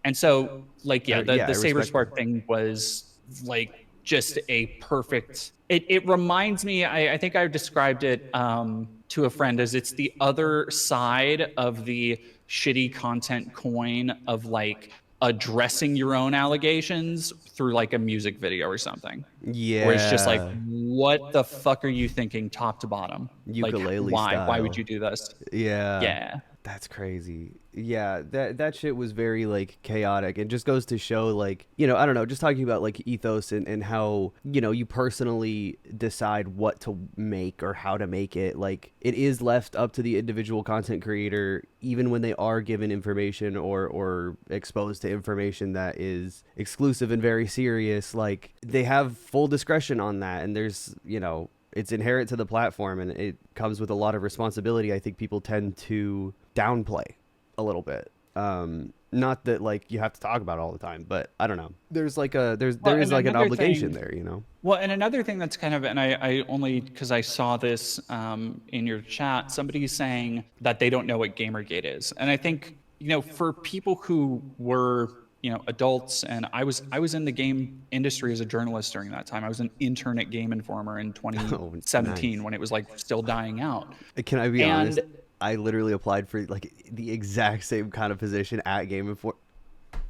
And so like, the Saberspark thing was like just a perfect, it reminds me, I think I described it to a friend as it's the other side of the shitty content coin of like addressing your own allegations through like a music video or something. Yeah. Where it's just like, what the fuck are you thinking top to bottom? Ukulele like, why? style. Why would you do this? Yeah. Yeah. That's crazy. Yeah, that shit was very like chaotic. It just goes to show like, you know, I don't know, just talking about like ethos and how, you know, you personally decide what to make or how to make it. Like it is left up to the individual content creator, even when they are given information or exposed to information that is exclusive and very serious. Like they have full discretion on that. And there's, you know, it's inherent to the platform and it comes with a lot of responsibility. I think people tend to downplay a little bit. Not that like you have to talk about it all the time, but I don't know. There's like there is like an obligation there, you know? Well, and another thing that's kind of, and I only, because I saw this in your chat, somebody saying that they don't know what Gamergate is. And I think, you know, for people who were, you know, adults, and I was in the game industry as a journalist during that time. I was an intern at Game Informer in 2017 when it was like still dying out. Can I be honest? I literally applied for like the exact same kind of position at Game Informer.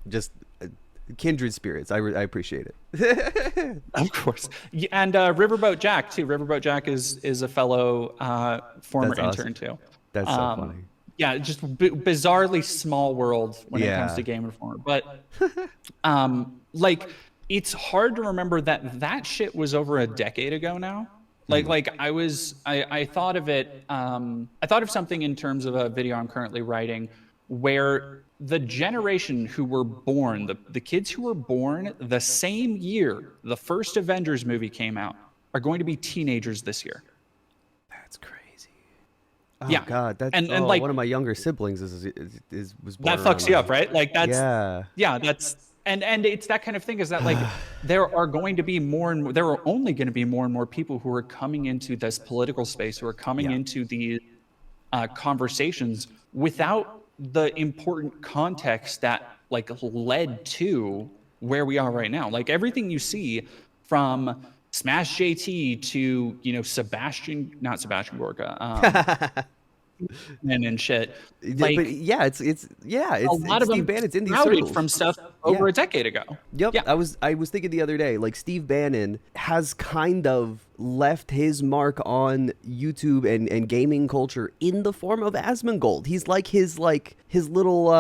Just kindred spirits. I appreciate it. Of course. And Riverboat Jack too. Riverboat Jack is a fellow former intern too. That's so funny. yeah, just bizarrely small world when it comes Yeah. to Game Informer. But like it's hard to remember that that shit was over a decade ago now. Like I thought of it, I thought of something in terms of a video I'm currently writing where the generation who were born, the kids who were born the same year the first Avengers movie came out are going to be teenagers this year. That's crazy. Oh Yeah. God, that's And one like of my younger siblings was that born around fucks you up, then. right? Like that's Yeah. yeah, that's and it's that kind of thing is that like there are going to be more and more, there are only going to be more and more people who are coming into this political space, who are coming Yeah. into these conversations without the important context that like led to where we are right now. Like everything you see from Smash JT to, you know, not Sebastian Gorka, and shit. But Like yeah, a lot it's of Steve them Bannon's in these sprouted from circles. stuff Yeah. over a decade ago. Yep, Yeah. I was thinking the other day, like Steve Bannon has kind of left his mark on YouTube and gaming culture in the form of Asmongold. He's like his little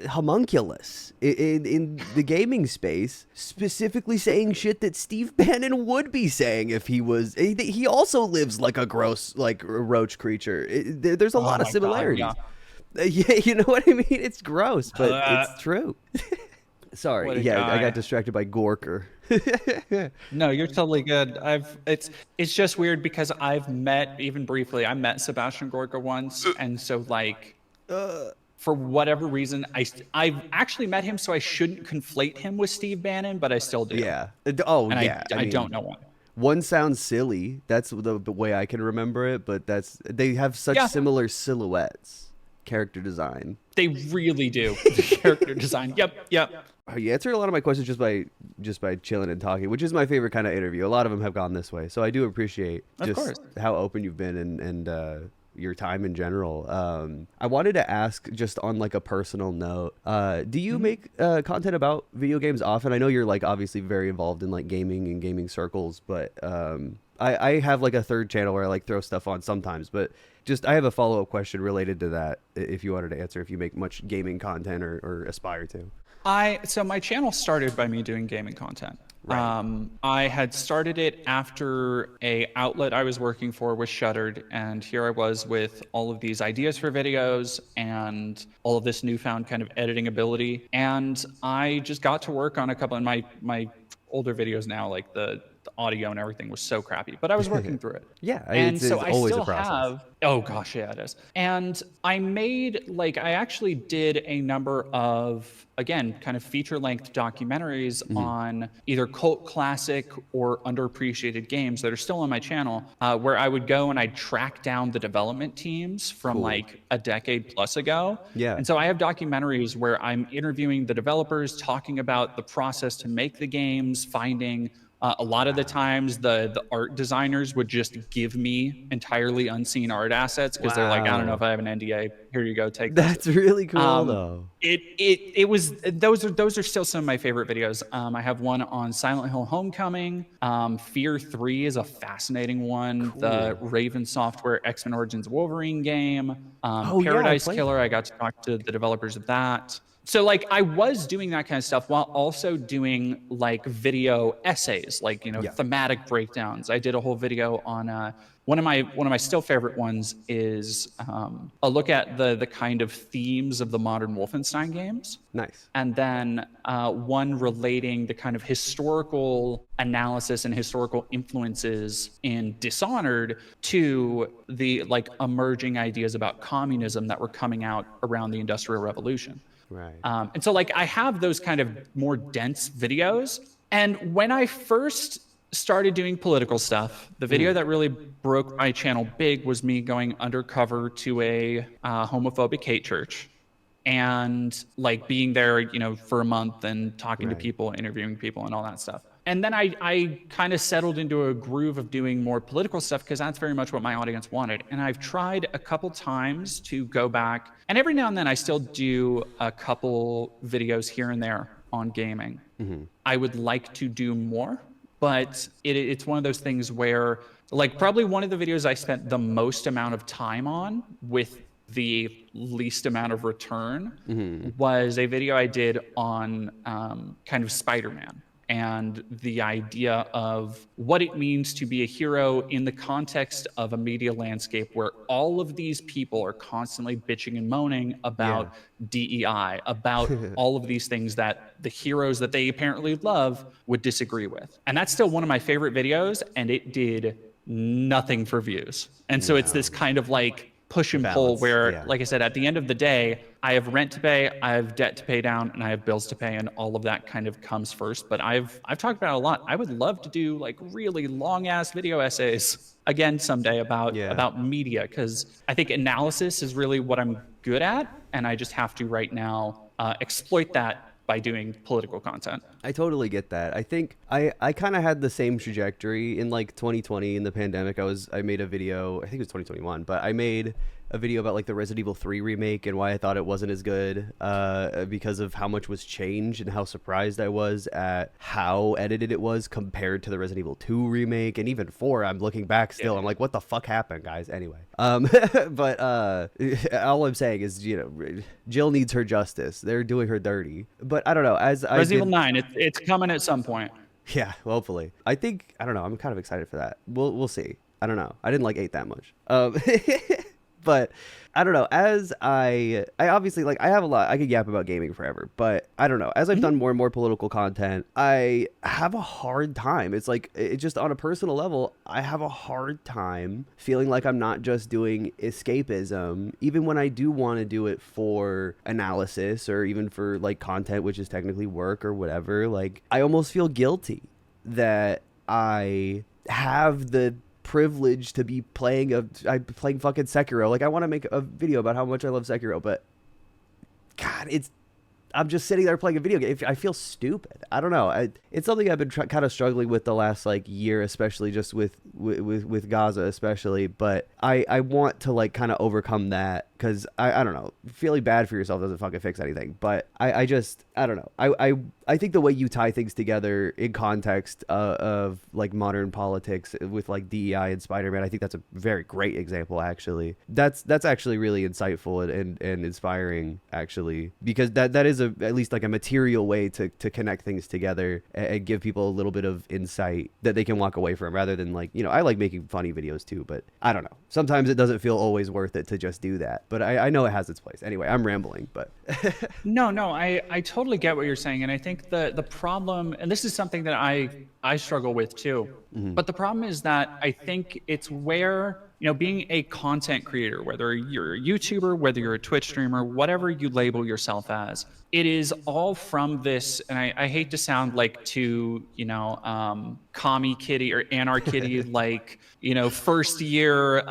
homunculus in the gaming space, specifically saying shit that Steve Bannon would be saying if he was. He also lives like a gross like roach creature. There's a Oh lot of my God. similarities. Yeah. Yeah, you know what I mean? It's gross, but Uh, it's true. Sorry, what a yeah, I got guy. distracted by Gorker. No, you're totally good. It's just weird because I've met even briefly. I met Sebastian Gorka once, and so like for whatever reason, I've actually met him, so I shouldn't conflate him with Steve Bannon, but I still do, Yeah. Oh, and yeah. I I don't mean, know why. one sounds silly. That's the way I can remember it, but they have such Yeah, similar silhouettes, character design. they really do. The character design. Yep, yep. You answered a lot of my questions just by chilling and talking, which is my favorite kind of interview. A lot of them have gone this way, so I do appreciate Of just course. how open you've been and your time in general. I wanted to ask just on like a personal note, do you make content about video games often? I know you're like obviously very involved in like gaming and gaming circles, but I have like a third channel where I like throw stuff on sometimes, but just I have a follow-up question related to that if you wanted to answer, if you make much gaming content or aspire to. So my channel started by me doing gaming content. Right. I had started it after a outlet I was working for was shuttered, and here I was with all of these ideas for videos and all of this newfound kind of editing ability. And I just got to work on a couple of my older videos now, like the audio and everything was so crappy, but I was working through it. Yeah, And so it's I always a still process. have, oh gosh, yeah, it is. And I made, like, I actually did a number of, again, kind of feature length documentaries on either cult classic or underappreciated games that are still on my channel, where I would go and I'd track down the development teams from Cool. like a decade plus ago. Yeah. And so I have documentaries where I'm interviewing the developers, talking about the process to make the games, finding a lot of the times the art designers would just give me entirely unseen art assets because they're like, I don't know if Wow. I have an NDA. Here you go, take this. That's really cool Um, though. it was those are still some of my favorite videos. I have one on Silent Hill Homecoming. Fear 3 is a fascinating one. The Cool. Raven Software X-Men Origins Wolverine game. Oh yeah, I Paradise played Killer. that. I got to talk to the developers of that. So like I was doing that kind of stuff while also doing like video essays, like Yeah. thematic breakdowns. I did a whole video on one of my still favorite ones is a look at the kind of themes of the modern Wolfenstein games, Nice. and then one relating the kind of historical analysis and historical influences in Dishonored to the like emerging ideas about communism that were coming out around the Industrial Revolution. Right. And so like I have those kind of more dense videos. And when I first started doing political stuff, the video that really broke my channel big was me going undercover to a homophobic hate church and like being there, for a month and talking to Right. people, interviewing people and all that stuff. And then I kind of settled into a groove of doing more political stuff because that's very much what my audience wanted. And I've tried a couple times to go back, and every now and then I still do a couple videos here and there on gaming. I would like to do more, but it's one of those things where, like, probably one of the videos I spent the most amount of time on with the least amount of return was a video I did on kind of Spider-Man and the idea of what it means to be a hero in the context of a media landscape where all of these people are constantly bitching and moaning about DEI, about all of these things that the heroes that they apparently love would disagree with. And that's still one of my favorite videos, and it did nothing for views. And so it's this kind of like push and pull where, like I said, at the end of the day, I have rent to pay, I have debt to pay down, and I have bills to pay, and all of that kind of comes first. But I've talked about it a lot. I would love to do like really long ass video essays again someday about media, because I think analysis is really what I'm good at, and I just have to right now exploit that by doing political content. I totally get that. I think I kind of had the same trajectory in like 2020 in the pandemic. I made a video, I think it was 2021, but I made a video about like the Resident Evil 3 remake and why I thought it wasn't as good because of how much was changed and how surprised I was at how edited it was compared to the Resident Evil 2 remake and even 4. I'm looking back still. I'm like, what the fuck happened, guys? Anyway, but all I'm saying is, you know, Jill needs her justice. They're doing her dirty. But I don't know. As Resident Evil 9, it's coming at some point. Yeah, hopefully. I think, I don't know. I'm kind of excited for that. We'll see. I don't know. I didn't like 8 that much. But I don't know, as I obviously, like, I have a lot, I could yap about gaming forever, but I don't know, as I've done more and more political content, I have a hard time. It's like, it just on a personal level, I have a hard time feeling like I'm not just doing escapism, even when I do want to do it for analysis or even for like content, which is technically work or whatever. Like, I almost feel guilty that I have the privilege to be playing fucking Sekiro. Like, I want to make a video about how much I love Sekiro, but God, I'm just sitting there playing a video game. I feel stupid. I don't know. It's something I've been kind of struggling with the last like year, especially just with Gaza, especially. But I want to like kind of overcome that, because I don't know. Feeling bad for yourself doesn't fucking fix anything. But I don't know. I think the way you tie things together in context of like modern politics with like DEI and Spider-Man, I think that's a very great example, actually. That's actually really insightful and inspiring, actually, because that is at least like a material way to connect things together and give people a little bit of insight that they can walk away from, rather than like, you know, I like making funny videos too, but I don't know. Sometimes it doesn't feel always worth it to just do that. But I know it has its place. Anyway, I'm rambling, but No, I totally get what you're saying. And I think the problem, and this is something that I struggle with too, but the problem is that I think it's where, you know, being a content creator, whether you're a YouTuber, whether you're a Twitch streamer, whatever you label yourself as, it is all from this, and I hate to sound like too, you know, commie kitty or anarchitty, like, you know, first year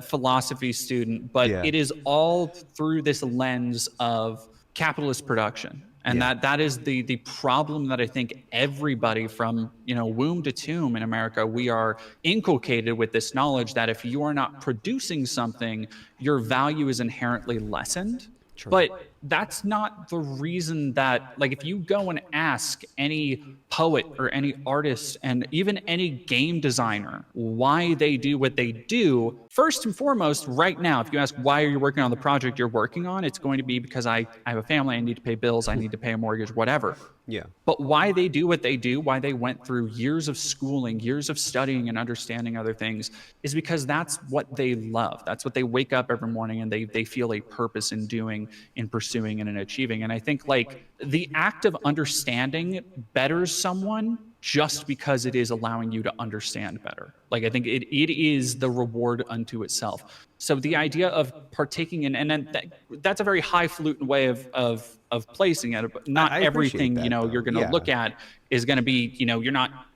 philosophy student, but it is all through this lens of capitalist production. And that is the problem that I think everybody from, you know, womb to tomb in America, we are inculcated with this knowledge that if you are not producing something, your value is inherently lessened. True. But that's not the reason that, like, if you go and ask any poet or any artist and even any game designer why they do what they do, first and foremost, right now, if you ask why are you working on the project you're working on, it's going to be because I have a family, I need to pay bills, I need to pay a mortgage, whatever. Yeah. But why they do what they do, why they went through years of schooling, years of studying and understanding other things, is because that's what they love. That's what they wake up every morning and they feel a purpose in doing, in pursuing, and in achieving. And I think, like, the act of understanding betters someone just because it is allowing you to understand better. Like, I think it is the reward unto itself. So the idea of partaking in, and then that's a very highfalutin way of placing it, but not everything, that, you know, you're going to look at is going to be, you know,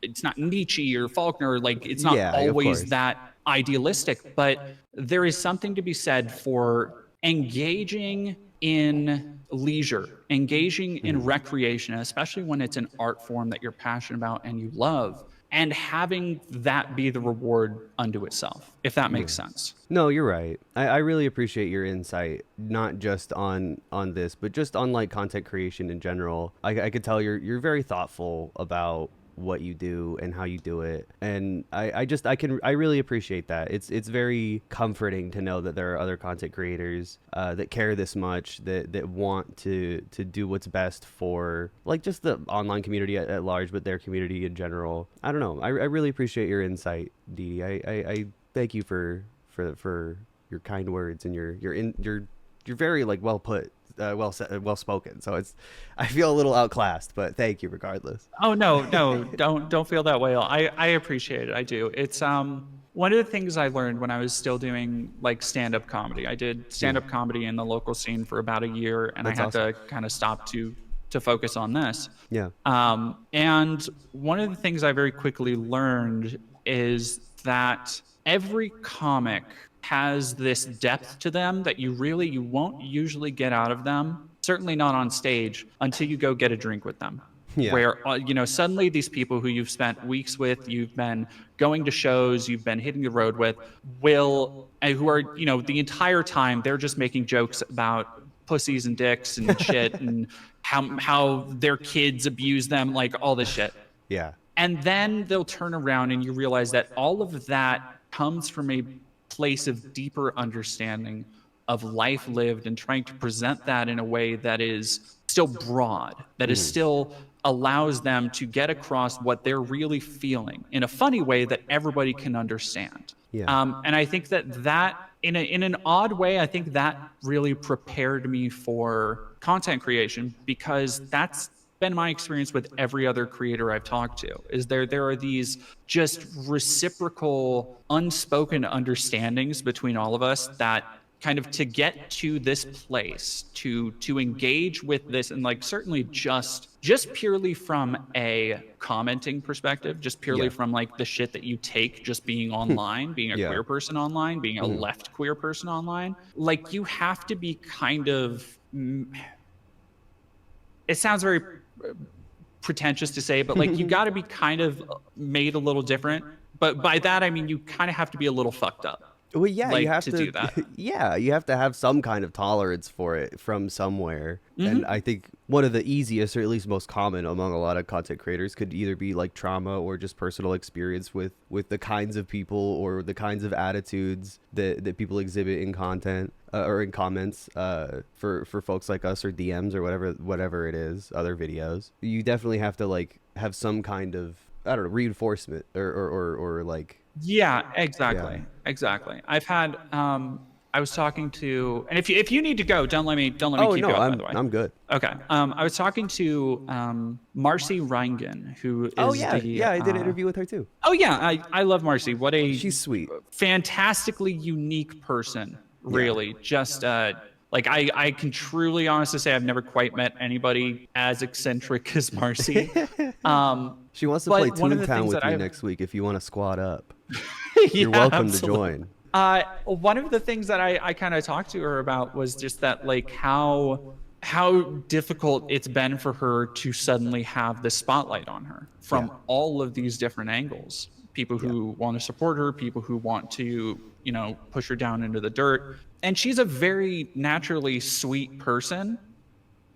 it's not Nietzsche or Faulkner, like, it's not always that idealistic, but there is something to be said for engaging in leisure, engaging in recreation, especially when it's an art form that you're passionate about and you love, and having that be the reward unto itself, if that makes sense. No, you're right. I really appreciate your insight, not just on this, but just on like content creation in general. I could tell you're very thoughtful about what you do and how you do it. And I really appreciate that. It's very comforting to know that there are other content creators that care this much, that want to do what's best for like just the online community at large, but their community in general. I don't know. I really appreciate your insight, Dee Dee. I thank you for your kind words and you're very like well put, well spoken. So I feel a little outclassed, but thank you regardless. Oh no, no, don't feel that way. I appreciate it. I do. It's one of the things I learned when I was still doing like stand-up comedy. I did stand-up comedy in the local scene for about a year, and That's I had awesome. to kind of stop to focus on this. Yeah. And one of the things I very quickly learned is that every comic has this depth to them that you won't usually get out of them, certainly not on stage, until you go get a drink with them. Yeah. Where suddenly these people who you've spent weeks with, you've been going to shows, you've been hitting the road with, who are the entire time they're just making jokes about pussies and dicks and shit and how their kids abuse them, like all this shit. Yeah. And then they'll turn around and you realize that all of that comes from a place of deeper understanding of life lived and trying to present that in a way that is still broad, that is still allows them to get across what they're really feeling in a funny way that everybody can understand. Yeah. And I think that in an odd way, I think that really prepared me for content creation, because that's been my experience with every other creator I've talked to. Is there are these just reciprocal, unspoken understandings between all of us that kind of to get to this place, to engage with this, and like certainly just purely from a commenting perspective, just purely from like the shit that you take just being online, being a queer person online, being a left queer person online, like you have to be kind of, it sounds very pretentious to say, but like you got to be kind of made a little different. But by that I mean you kind of have to be a little fucked up. Well, yeah, like, you have to to do that. Yeah, you have to have some kind of tolerance for it from somewhere. And I think one of the easiest, or at least most common among a lot of content creators, could either be like trauma or just personal experience with the kinds of people or the kinds of attitudes that people exhibit in content or in comments for folks like us, or DMs or whatever it is, other videos. You definitely have to like have some kind of, I don't know, reinforcement or like. Yeah, exactly. I've had I was talking to, and if you need to go, don't let me keep going, by the way. I'm good. Okay. I was talking to Marcy Rangen, who is I did an interview with her too. Oh yeah, I love Marcy. What a She's sweet. Fantastically unique person, really. Just like I can truly honestly say I've never quite met anybody as eccentric as Marcy. She wants to play Toontown with me next week if you want to squad up. You're welcome to join. One of the things that I kind of talked to her about was just that, like, how difficult it's been for her to suddenly have the spotlight on her from all of these different angles. People who want to support her, people who want to, push her down into the dirt. And she's a very naturally sweet person,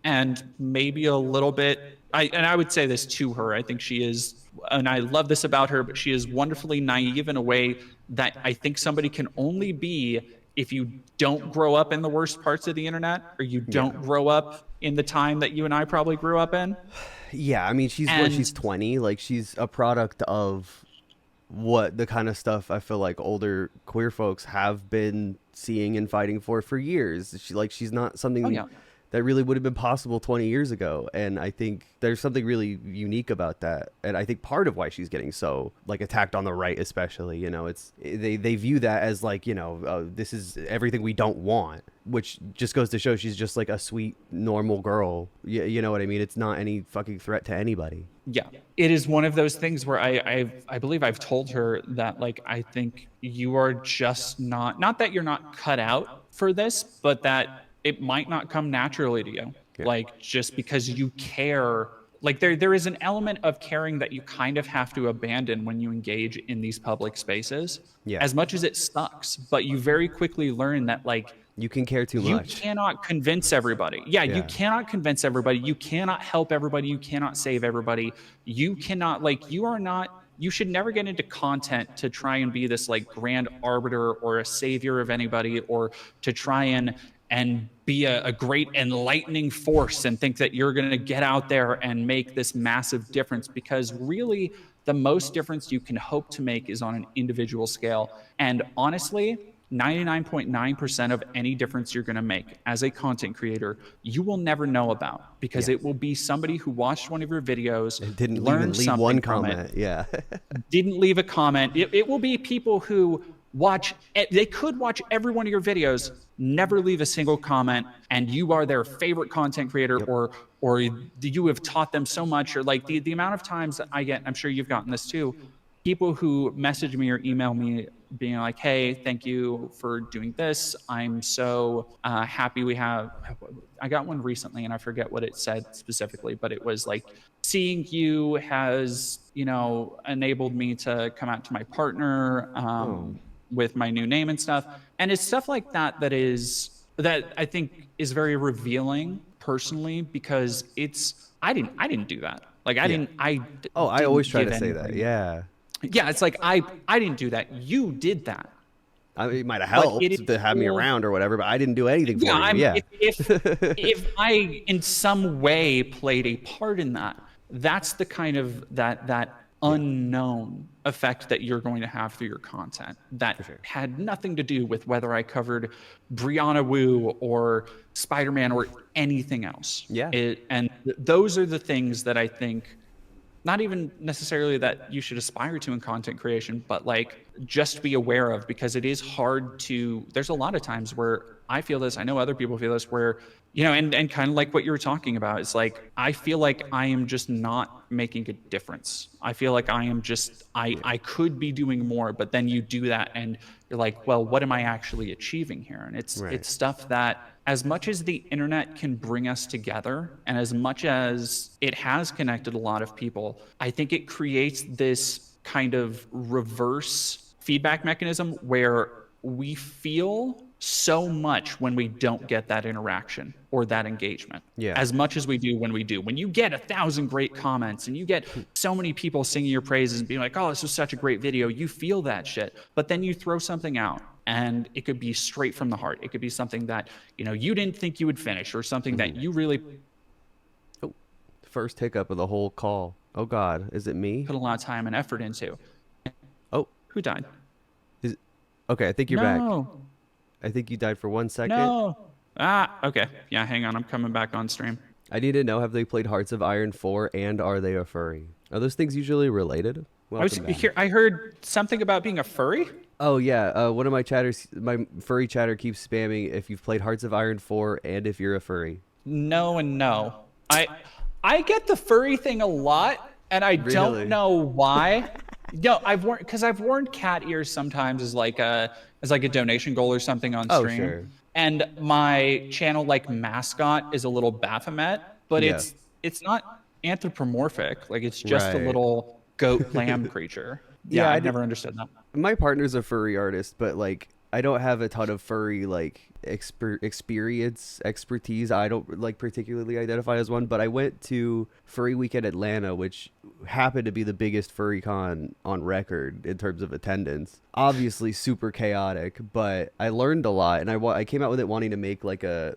and maybe a little bit, I would say this to her, I think she is, and I love this about her, but she is wonderfully naive in a way that I think somebody can only be if you don't grow up in the worst parts of the internet, or you don't grow up in the time that you and I probably grew up in. Yeah, I mean, she's 20. Like, she's a product of what the kind of stuff I feel like older queer folks have been seeing and fighting for years. She's not something that really would have been possible 20 years ago. And I think there's something really unique about that. And I think part of why she's getting so like attacked on the right, especially, it's they view that as like, this is everything we don't want, which just goes to show she's just like a sweet, normal girl. You know what I mean? It's not any fucking threat to anybody. Yeah, it is one of those things where I believe I've told her that, like, I think you are just not that you're not cut out for this, but that it might not come naturally to you. Like, just because you care, like there is an element of caring that you kind of have to abandon when you engage in these public spaces, as much as it sucks. But you very quickly learn that, like, You can care too You much. cannot convince everybody. Yeah, you Yeah. cannot convince everybody. You cannot help everybody. You cannot save everybody. You cannot, like, you are not, you should never get into content to try and be this like grand arbiter or a savior of anybody, or to try and be a great enlightening force and think that you're going to get out there and make this massive difference, because really the most difference you can hope to make is on an individual scale. And honestly, 99.9% of any difference you're going to make as a content creator, you will never know about, because Yeah. it will be somebody who watched one of your videos, And didn't even learned leave something one from it, comment. Yeah. didn't leave a comment. It will be people who watch, they could watch every one of your videos, never leave a single comment, and you are their favorite content creator, Yep. or you have taught them so much. Or like the amount of times that I get, I'm sure you've gotten this too, people who message me or email me being like, hey, thank you for doing this. I'm so happy we have, I got one recently and I forget what it said specifically, but it was like, seeing you has, you know, enabled me to come out to my partner Oh. with my new name and stuff. And it's stuff like that that I think is very revealing personally, because it's, I didn't do that. Like Yeah. I Oh, I always didn't try give to say that. anybody. Yeah. Yeah, it's like I didn't do that. You did that. I mean, it might have But it is helped to have me still, around or whatever, but I didn't do anything yeah, for you. Yeah. if I in some way played a part in that, that's the kind of that Yeah. unknown effect that you're going to have through your content, that sure. had nothing to do with whether I covered Brianna Woo or Spider-Man or anything else. Yeah. Those are the things that I think, not even necessarily that you should aspire to in content creation, but like just be aware of, because it is hard to, there's a lot of times where I feel this, I know other people feel this, where, you know, and kind of like what you were talking about, it's like, I feel like I am just not making a difference. I feel like I am just, I could be doing more, but then you do that and you're like, well, what am I actually achieving here? And Right. it's stuff that, as much as the internet can bring us together, and as much as it has connected a lot of people, I think it creates this kind of reverse feedback mechanism where we feel so much when we don't get that interaction or that engagement, Yeah. as much as we do when we do. When you get 1,000 great comments and you get so many people singing your praises and being like, oh, this was such a great video, you feel that shit. But then you throw something out and it could be straight from the heart. It could be something that, you know, you didn't think you would finish, or something that you really Oh, first hiccup of the whole call. Oh God, is it me? put a lot of time and effort into. Oh, Who died? is okay. I think you're back. No. I think you died for 1 second. No. Ah, okay. Yeah, hang on. I'm coming back on stream. I need to know: have they played Hearts of Iron 4, and are they a furry? Are those things usually related? Welcome back. I heard something about being a furry. Oh yeah, one of my chatters, my furry chatter keeps spamming if you've played Hearts of Iron 4 and if you're a furry. No and no. I get the furry thing a lot, and I Really? don't know why. No, I've worn cat ears sometimes as like a donation goal or something on Oh, stream. sure. And my channel like mascot is a little Baphomet, but Yeah. it's not anthropomorphic. Like it's just a Right. little goat lamb creature. Yeah, Yeah, I I've did- never understood that. My partner's a furry artist, but like I don't have a ton of furry like expertise. I don't like particularly identify as one, but I went to Furry Weekend Atlanta, which happened to be the biggest furry con on record in terms of attendance. Obviously super chaotic, but I learned a lot, and I came out with it wanting to make like a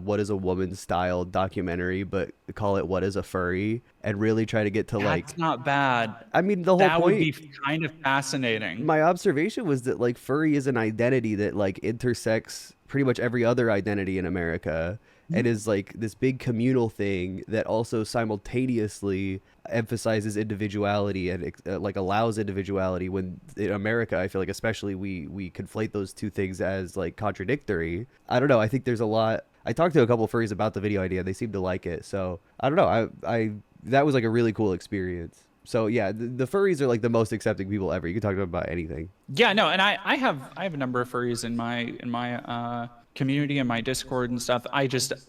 what is a woman style documentary, but call it What is a Furry, and really try to get to like, That's not bad. I mean, the whole That would point. be kind of fascinating. My observation was that like furry is an identity that like intersects pretty much every other identity in America, and is like this big communal thing that also simultaneously emphasizes individuality and like allows individuality, when in America I feel like especially we conflate those two things as like contradictory. I don't know, I think there's a lot. I talked to a couple furries about the video idea, they seem to like it, so I don't know, I that was like a really cool experience. So yeah, the furries are like the most accepting people ever. You can talk about anything. Yeah, no, and I have a number of furries in my community and my Discord and stuff.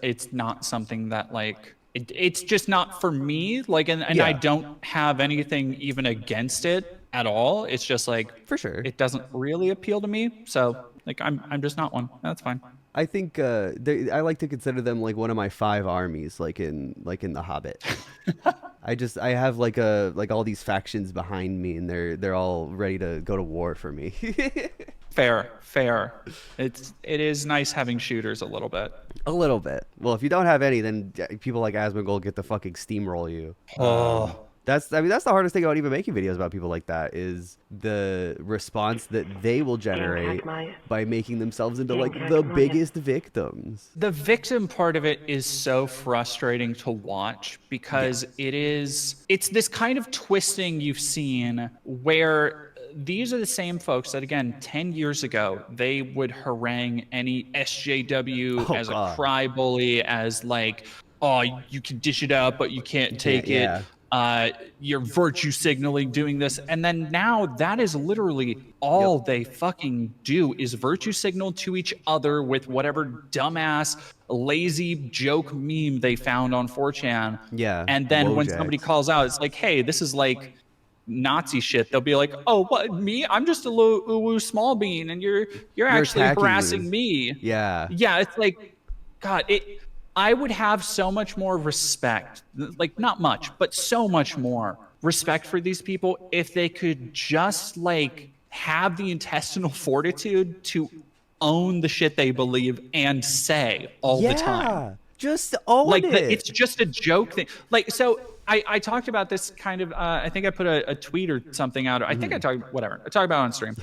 It's not something that like it's just not for me. Like, and Yeah. I don't have anything even against it at all. It's just like For sure. it doesn't really appeal to me. So like I'm just not one. That's fine. I think I like to consider them like one of my 5 armies, like in The Hobbit. I have like all these factions behind me, and they're all ready to go to war for me. Fair, fair. It is nice having shooters a little bit. A little bit. Well, if you don't have any, then people like Asmongold get to fucking steamroll you. That's the hardest thing about even making videos about people like that is the response that they will generate by making themselves into like the biggest victims. The victim part of it is so frustrating to watch because it's this kind of twisting you've seen where these are the same folks that, again, 10 years ago, they would harangue any SJW as a cry bully, as like, oh, you can dish it out, but you can't take it. You're virtue signaling doing this. And then now that is literally all they fucking do is virtue signal to each other with whatever dumbass, lazy joke meme they found on 4chan. Yeah. And then when somebody calls out, it's like, hey, this is like Nazi shit. They'll be like, oh, what, me? I'm just a little uwu small bean, and you're actually harassing me. Yeah. Yeah, it's like, God, I would have so much more respect, like not much, but so much more respect for these people if they could just like have the intestinal fortitude to own the shit they believe and say all the time. Just own it. It's just a joke thing. Like, so I talked about this kind of, I think I put a tweet or something out. I think I talked about it on stream,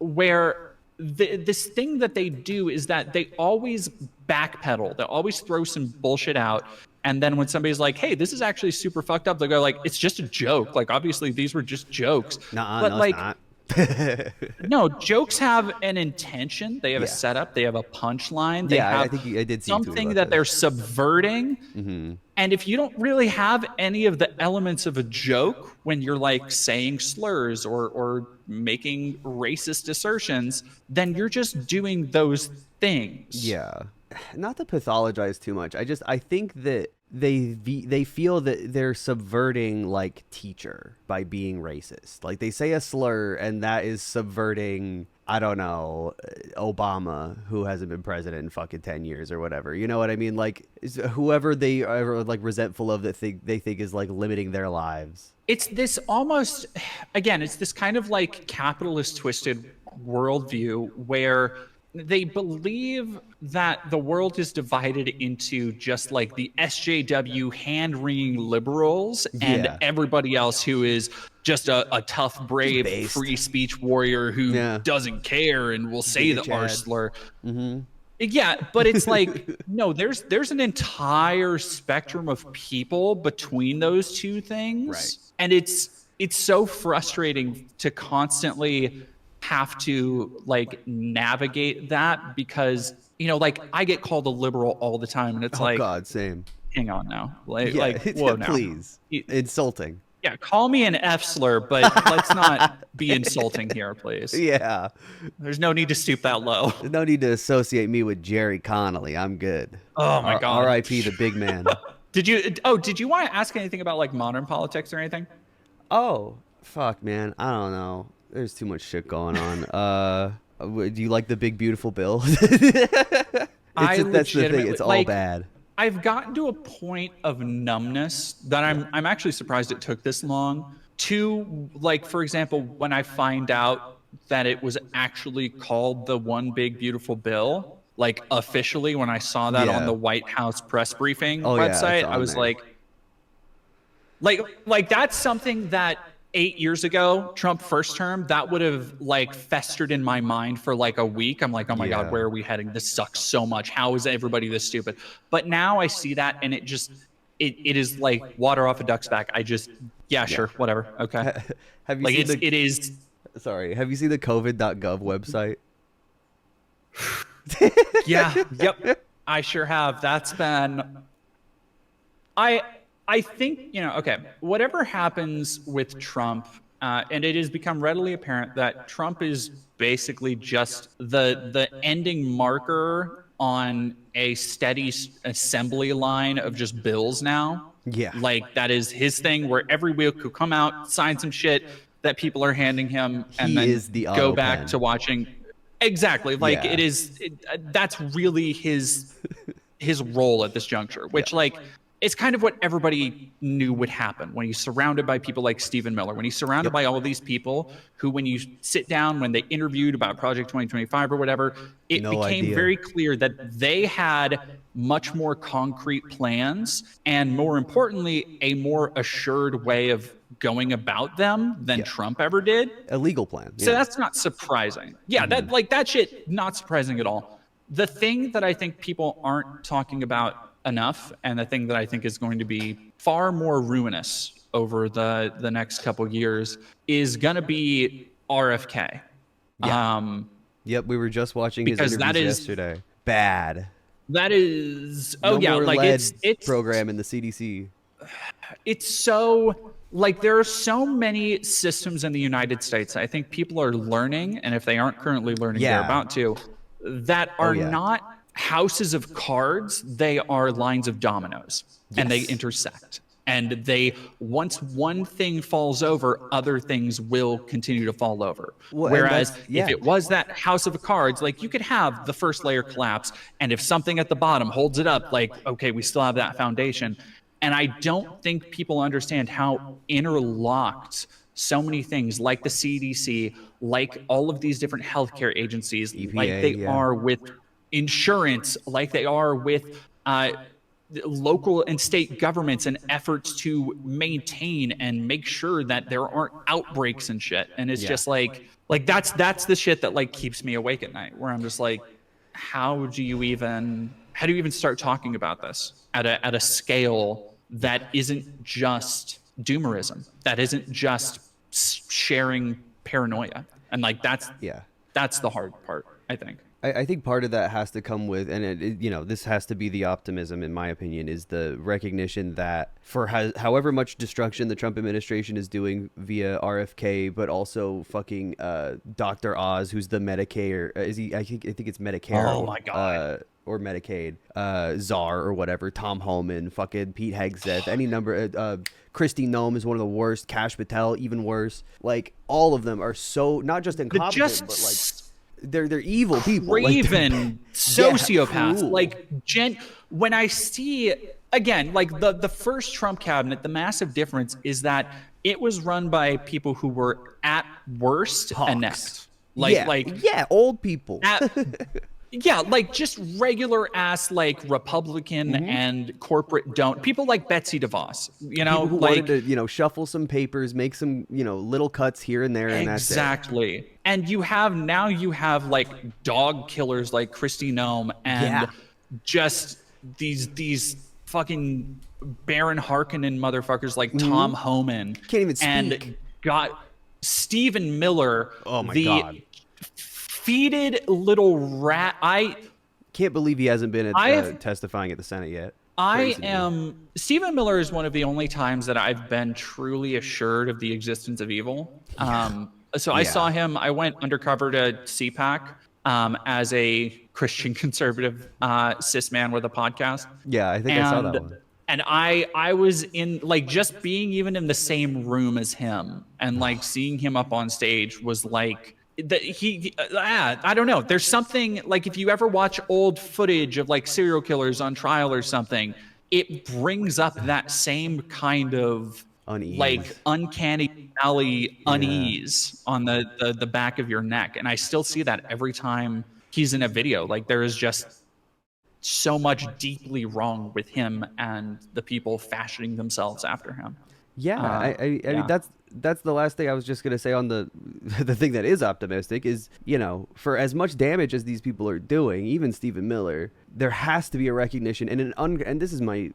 where this thing that they do is that they always backpedal. They always throw some bullshit out. And then when somebody's like, hey, this is actually super fucked up, they go like, it's just a joke. Like, obviously these were just jokes. But no, like, it's not. No, jokes have an intention. They have a setup. They have a punchline. They have I think I did see something that they're subverting. And if you don't really have any of the elements of a joke when you're like saying slurs or making racist assertions, then you're just doing those things. Yeah. Not to pathologize too much. I think that they feel that they're subverting like teacher by being racist. Like they say a slur and that is subverting, I don't know, Obama, who hasn't been president in fucking 10 years or whatever. You know what I mean? Like whoever they are like resentful of that they think is like limiting their lives. It's this almost, again, it's this kind of like capitalist twisted worldview where they believe that the world is divided into just like the SJW hand-wringing liberals and everybody else who is just a tough, brave, free speech warrior who doesn't care and will say the R slur. Yeah, but it's like, no, there's an entire spectrum of people between those two things. Right. And it's so frustrating to constantly have to like navigate that because, you know, like I get called a liberal all the time and it's like, God, same. Hang on now. Like whoa now. Please. Insulting. Yeah, call me an F slur, but let's not be insulting here, please. Yeah. There's no need to stoop that low. No need to associate me with Jerry Connolly. I'm good. Oh my God. R.I.P. the big man. Did you want to ask anything about like modern politics or anything? Oh, fuck, man. I don't know. There's too much shit going on. Do you like the big beautiful bill? That's the thing. It's all bad. I've gotten to a point of numbness that I'm actually surprised it took this long to, like, for example, when I find out that it was actually called the One Big Beautiful Bill, like officially when I saw that on the White House press briefing website, I was like that's something that 8 years ago, Trump first term, that would have like festered in my mind for like a week. I'm like, oh my God, where are we heading? This sucks so much. How is everybody this stupid? But now I see that and it is like water off a duck's back. Sure, whatever. Okay. Have you seen have you seen the covid.gov website? Yep. I sure have. That's been, I think, you know, okay, whatever happens with Trump, and it has become readily apparent that Trump is basically just the ending marker on a steady assembly line of just bills now. Yeah. Like that is his thing where every week he'll come out, sign some shit that people are handing him, and then go back to watching. Exactly. Like Yeah. that's really his role at this juncture, which like is kind of what everybody knew would happen when he's surrounded by people like Stephen Miller, when he's surrounded Yep. by all these people who, when you sit down, when they interviewed about Project 2025 or whatever, it No became idea. very clear that they had much more concrete plans and, more importantly, a more assured way of going about them than Yeah. Trump ever did. A legal plan. So Yeah. that's not surprising. Yeah, that like that shit not surprising at all. The thing that I think people aren't talking about enough, and the thing that I think is going to be far more ruinous over the next couple years, is gonna be RFK. Yeah. Um, Yep. We were just watching his because interviews yesterday. Bad. that is No yeah, more like lead it's program in the CDC. it's so like there are so many systems in the United States I think people are learning, and if they aren't currently learning, they're Yeah. about to, that Oh are yeah. not houses of cards, they are lines of dominoes, and they Yes. intersect. And they, once one thing falls over, other things will continue to fall over. Well, and Whereas that's if it was that house of cards, like you could have the first layer collapse, and if something at the bottom holds it up, like, okay, we still have that foundation. And I don't think people understand how interlocked so many things like the CDC, like all of these different healthcare agencies, like EPA. they Yeah. are with insurance, like they are with local and state governments, and efforts to maintain and make sure that there aren't outbreaks and shit. And it's Yeah. just like that's the shit that like keeps me awake at night, where I'm just like, how do you even start talking about this at a scale that isn't just doomerism, that isn't just sharing paranoia? And like that's Yeah. the hard part, I think. I think part of that has to come with, and this has to be the optimism, in my opinion, is the recognition that for however much destruction the Trump administration is doing via RFK, but also fucking Dr. Oz, who's the Medicare, is he? I think it's Medicare. Oh my God. Or Medicaid, czar or whatever. Tom Homan, fucking Pete Hegseth, any number. Christy Nome is one of the worst. Cash Patel, even worse. Like all of them are so not just incompetent, but like. They're evil people, Raven, sociopaths. cruel. Like when I see, again, like the first Trump cabinet, the massive difference is that it was run by people who were at worst Hawks. inept. Old people. Yeah, like just regular ass like Republican and corporate people like Betsy DeVos, People who wanted to, shuffle some papers, make some, little cuts here and there, and that's it. Exactly. And you have like dog killers like Kristi Noem and just these fucking Baron Harkonnen motherfuckers like Tom Homan. Can't even speak. And got Stephen Miller. Oh my God. Feeded little rat. I can't believe he hasn't been testifying at the Senate yet. Stephen Miller is one of the only times that I've been truly assured of the existence of evil. I saw him. I went undercover to CPAC as a Christian conservative cis man with a podcast. Yeah, I think I saw that one. And I was in like just being even in the same room as him and like seeing him up on stage was like. I don't know. There's something like if you ever watch old footage of like serial killers on trial or something, it brings up that same kind of unease. Like uncanny valley unease on the back of your neck. And I still see that every time he's in a video. Like there is just so much deeply wrong with him and the people fashioning themselves after him. Yeah, I mean that's the last thing I was just gonna say on the thing that is optimistic is for as much damage as these people are doing, even Stephen Miller, there has to be a recognition and this is my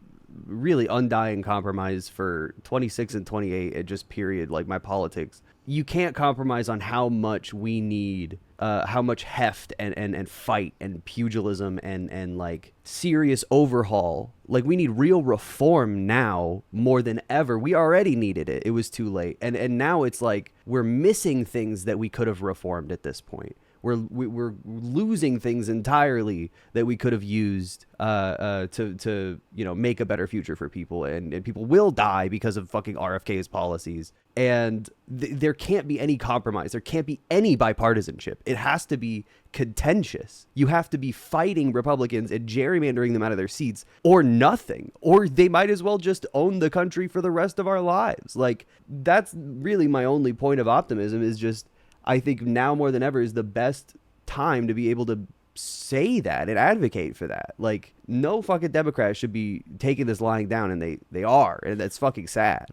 really undying compromise for 26 and 28 and just period, like my politics. You can't compromise on how much we need, how much heft and fight and pugilism and like serious overhaul. Like we need real reform now more than ever. We already needed it. It was too late. And now it's like we're missing things that we could have reformed at this point. we're losing things entirely that we could have used to make a better future for people, and people will die because of fucking RFK's policies. And there can't be any compromise. There can't be any bipartisanship. It has to be contentious. You have to be fighting Republicans and gerrymandering them out of their seats, or nothing. Or they might as well just own the country for the rest of our lives. Like, that's really my only point of optimism, is just, I think now more than ever is the best time to be able to say that and advocate for that. Like, no fucking Democrats should be taking this lying down, and they are, and that's fucking sad.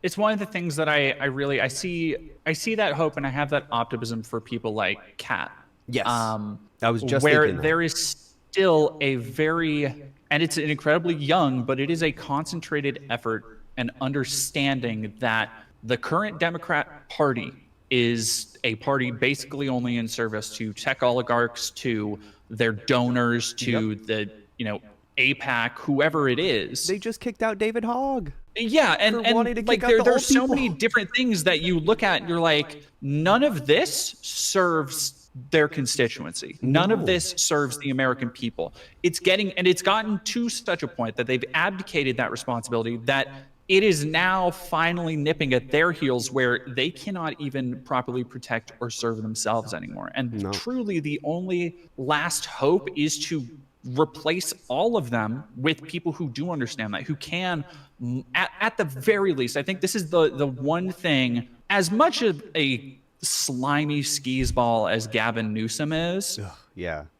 It's one of the things that I see that hope, and I have that optimism for people like Kat. Yes. I was just where thinking that. there is still and it's an incredibly young, but it is a concentrated effort and understanding that the current Democrat Party is a party basically only in service to tech oligarchs, to their donors, to the AIPAC, whoever it is. They just kicked out David Hogg. Yeah, and like there's so many different things that you look at and you're like, none of this serves their constituency. None of this serves the American people. It's gotten to such a point that they've abdicated that responsibility, that it is now finally nipping at their heels, where they cannot even properly protect or serve themselves anymore. And truly the only last hope is to replace all of them with people who do understand that, who can, at the very least, I think this is the one thing, as much of a slimy skis ball as Gavin Newsom is,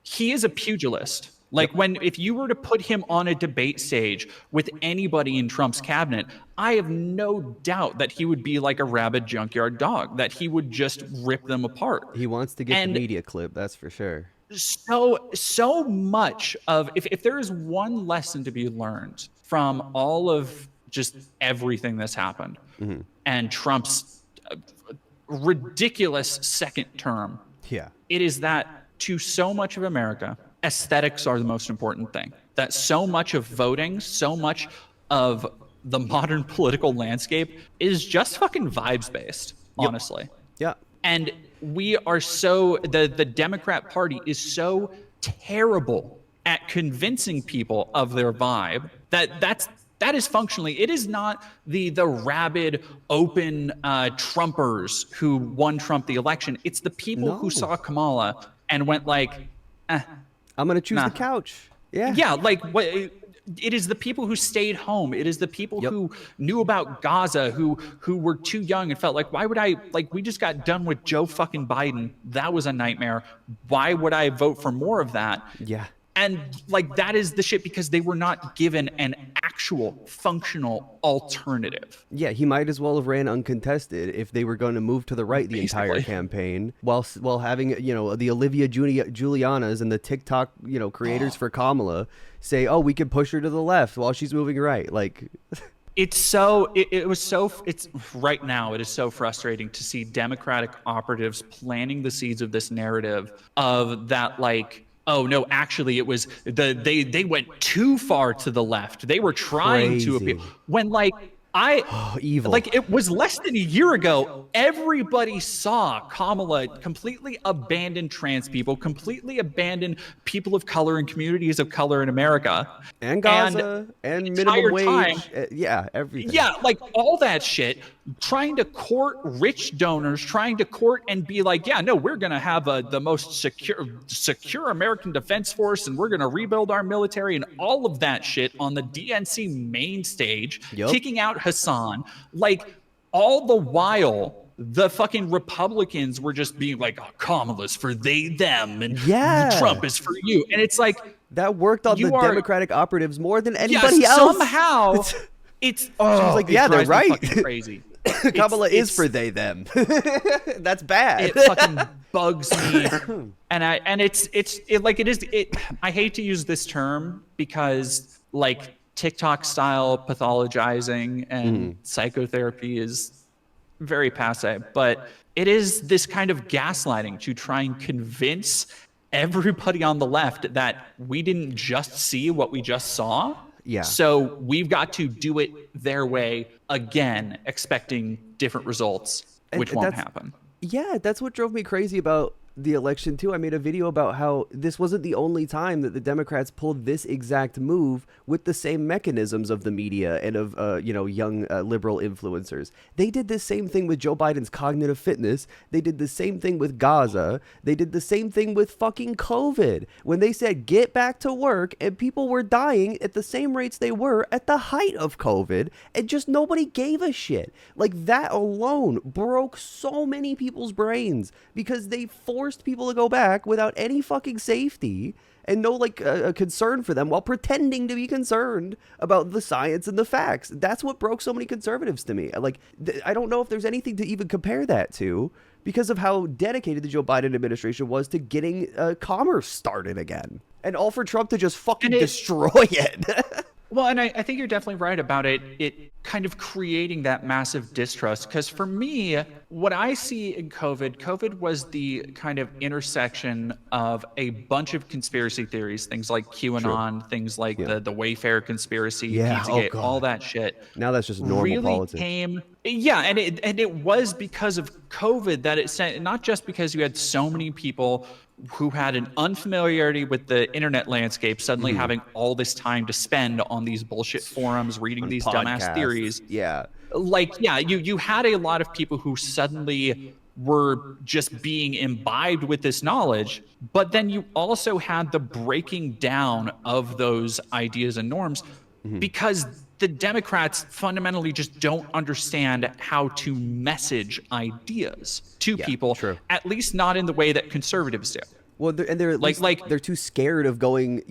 he is a pugilist. Like, if you were to put him on a debate stage with anybody in Trump's cabinet, I have no doubt that he would be like a rabid junkyard dog, that he would just rip them apart. He wants to get the media clip, that's for sure. So much of, if there is one lesson to be learned from all of just everything that's happened, and Trump's ridiculous second term, it is that to so much of America, aesthetics are the most important thing. That so much of voting, so much of the modern political landscape is just fucking vibes based, honestly. Yeah. And we are the Democrat Party is so terrible at convincing people of their vibe that is functionally, it is not the rabid open Trumpers who won Trump the election. It's the people who saw Kamala and went like, I'm going to choose the couch. Yeah. Yeah. Like, what? It is the people who stayed home. It is the people who knew about Gaza, who were too young and felt like, why would I, like, we just got done with Joe fucking Biden. That was a nightmare. Why would I vote for more of that? Yeah. And like, that is the shit, because they were not given an actual functional alternative. Yeah, he might as well have ran uncontested if they were going to move to the right the entire campaign, while having the Olivia Julianas and the TikTok creators for Kamala say, oh, we could push her to the left while she's moving right. Like, it's right now, it is so frustrating to see Democratic operatives planting the seeds of this narrative of that, like, oh no, actually it was they went too far to the left. They were trying to appeal, when like evil. Like, it was less than a year ago, everybody saw Kamala completely abandon trans people, completely abandon people of color and communities of color in America. And Gaza, and minimum wage. Everything. Yeah, like all that shit, trying to court rich donors, trying to court and be like, yeah, no, we're going to have the most secure American Defense Force, and we're going to rebuild our military, and all of that shit on the DNC main stage, kicking out Hassan, like, all the while the fucking Republicans were just being like, oh, Kamala's for they, them, and Trump is for you. And it's like, that worked on the Democratic operatives more than anybody else. Somehow it's she's like, yeah, they're right. Crazy. Kamala is for they, them. That's bad. It fucking bugs me. And I hate to use this term, because like TikTok style pathologizing and psychotherapy is very passe, but it is this kind of gaslighting to try and convince everybody on the left that we didn't just see what we just saw. Yeah. So we've got to do it their way again, expecting different results, which won't happen. Yeah, that's what drove me crazy about the election too. I made a video about how this wasn't the only time that the Democrats pulled this exact move with the same mechanisms of the media and of young liberal influencers. They did the same thing with Joe Biden's cognitive fitness. They did the same thing with Gaza. They did the same thing with fucking COVID when they said get back to work, and people were dying at the same rates they were at the height of COVID, and just nobody gave a shit. Like, that alone broke so many people's brains because they forced people to go back without any fucking safety and no a concern for them while pretending to be concerned about the science and the facts. That's what broke so many conservatives to me. I don't know if there's anything to even compare that to because of how dedicated the Joe Biden administration was to getting commerce started again, and all for Trump to just fucking destroy it. Well, and I think you're definitely right about it kind of creating that massive distrust. Because for me, what I see in COVID was the kind of intersection of a bunch of conspiracy theories, things like QAnon, things like the Wayfair conspiracy, Pizzagate, all that shit. Now that's just normal really politics. And it was because of COVID that it sent, not just because you had so many people who had an unfamiliarity with the internet landscape suddenly having all this time to spend on these bullshit forums reading these dumbass theories. You had a lot of people who suddenly were just being imbibed with this knowledge, but then you also had the breaking down of those ideas and norms because the Democrats fundamentally just don't understand how to message ideas to people, at least not in the way that conservatives do. Well, they're too scared of going,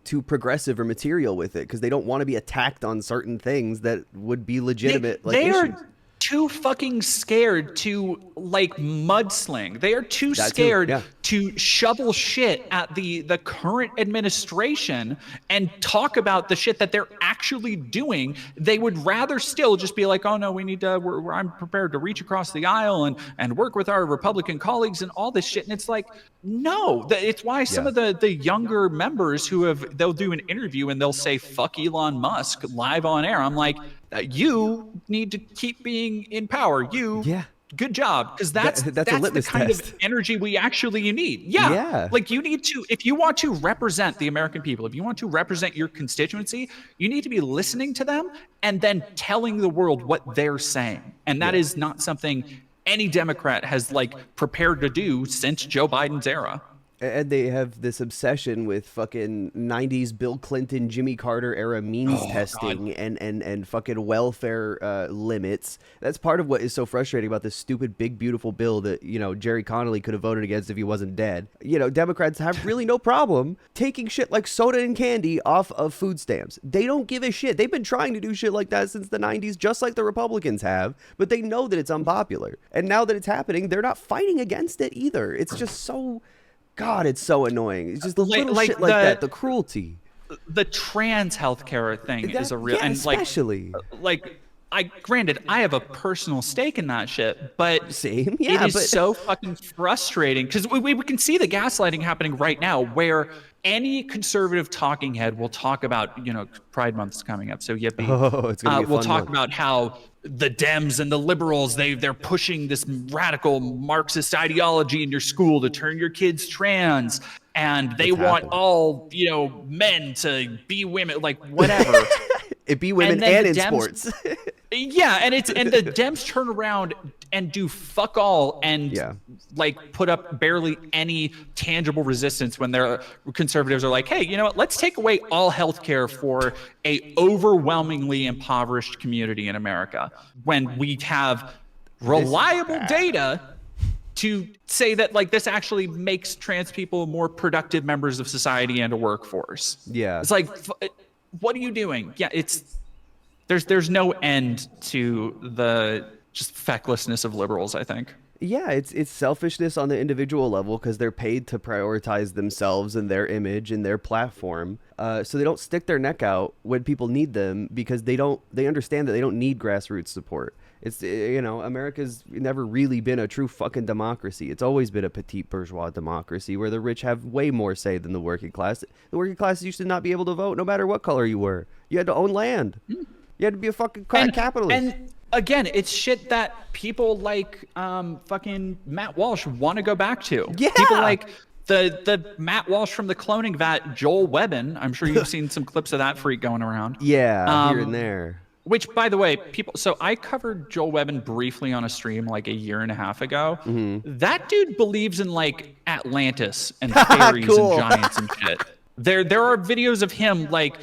too progressive or material with it because they don't want to be attacked on certain things that would be legitimate. They are too fucking scared to mudsling. They are too scared to shovel shit at the current administration and talk about the shit that they're actually doing. They would rather still just be like, oh no, we need to, I'm prepared to reach across the aisle and work with our Republican colleagues and all this shit. And it's like, no, it's why some of the younger members they'll do an interview and they'll say, fuck Elon Musk live on air. I'm like, you need to keep being in power. Good job. Because that's the kind of energy we actually need. You need to, if you want to represent the American people, if you want to represent your constituency, you need to be listening to them and then telling the world what they're saying. And that is not something any Democrat has prepared to do since Joe Biden's era. And they have this obsession with fucking 90s Bill Clinton, Jimmy Carter era means testing and fucking welfare limits. That's part of what is so frustrating about this stupid big beautiful bill that, Jerry Connolly could have voted against if he wasn't dead. Democrats have really no problem taking shit like soda and candy off of food stamps. They don't give a shit. They've been trying to do shit like that since the 90s, just like the Republicans have, but they know that it's unpopular. And now that it's happening, they're not fighting against it either. It's just so... God, it's so annoying. It's just the little shit like that, the cruelty. The trans healthcare thing is a real... and especially. Granted, I have a personal stake in that shit, but same, it is so fucking frustrating because we can see the gaslighting happening right now where any conservative talking head will talk about, Pride Month's coming up, so yippee. Oh, it's gonna be a we'll fun talk month. About how the Dems and the liberals, they're pushing this radical Marxist ideology in your school to turn your kids trans, and they want all, men to be women, whatever. It be women and in sports. And the Dems turn around and do fuck all and put up barely any tangible resistance when their conservatives are like, hey, you know what? Let's take away all healthcare for a overwhelmingly impoverished community in America when we have reliable data to say that this actually makes trans people more productive members of society and a workforce. Yeah. It's what are you doing? Yeah, there's no end to the just fecklessness of liberals, I think. Yeah, it's selfishness on the individual level because they're paid to prioritize themselves and their image and their platform. So they don't stick their neck out when people need them because they understand that they don't need grassroots support. It's, America's never really been a true fucking democracy. It's always been a petite bourgeois democracy where the rich have way more say than the working class. The working class used to not be able to vote no matter what color you were. You had to own land. You had to be a fucking capitalist. again, it's shit that people like fucking Matt Walsh want to go back to. Yeah. People like the Matt Walsh from the cloning vat, Joel Webbin. I'm sure you've seen some clips of that freak going around. Yeah, here and there. Which, by the way, people. So I covered Joel Webbin briefly on a stream like a year and a half ago. That dude believes in like Atlantis and fairies Cool. and giants and shit. There are videos of him like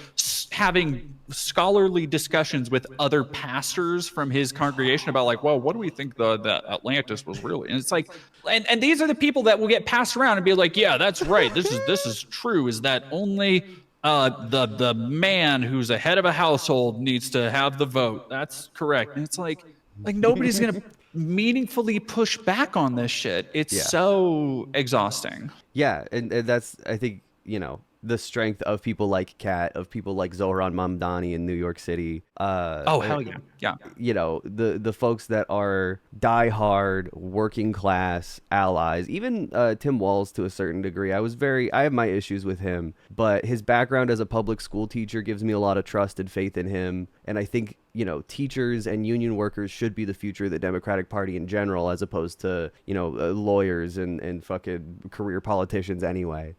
having scholarly discussions with other pastors from his congregation about like, well, what do we think the Atlantis was really? And it's like, and these are the people that will get passed around and be like, yeah, that's right. This is true. Is that only the man who's a head of a household needs to have the vote? That's correct. And it's like nobody's gonna meaningfully push back on this shit. It's so exhausting. Yeah, and that's, I think, the strength of people like Kat, of people like Zohran Mamdani in New York City. Oh, hell yeah. Yeah. The folks that are diehard working class allies, even Tim Walz to a certain degree. I have my issues with him, but his background as a public school teacher gives me a lot of trust and faith in him. And I think, teachers and union workers should be the future of the Democratic Party in general, as opposed to, lawyers and fucking career politicians anyway.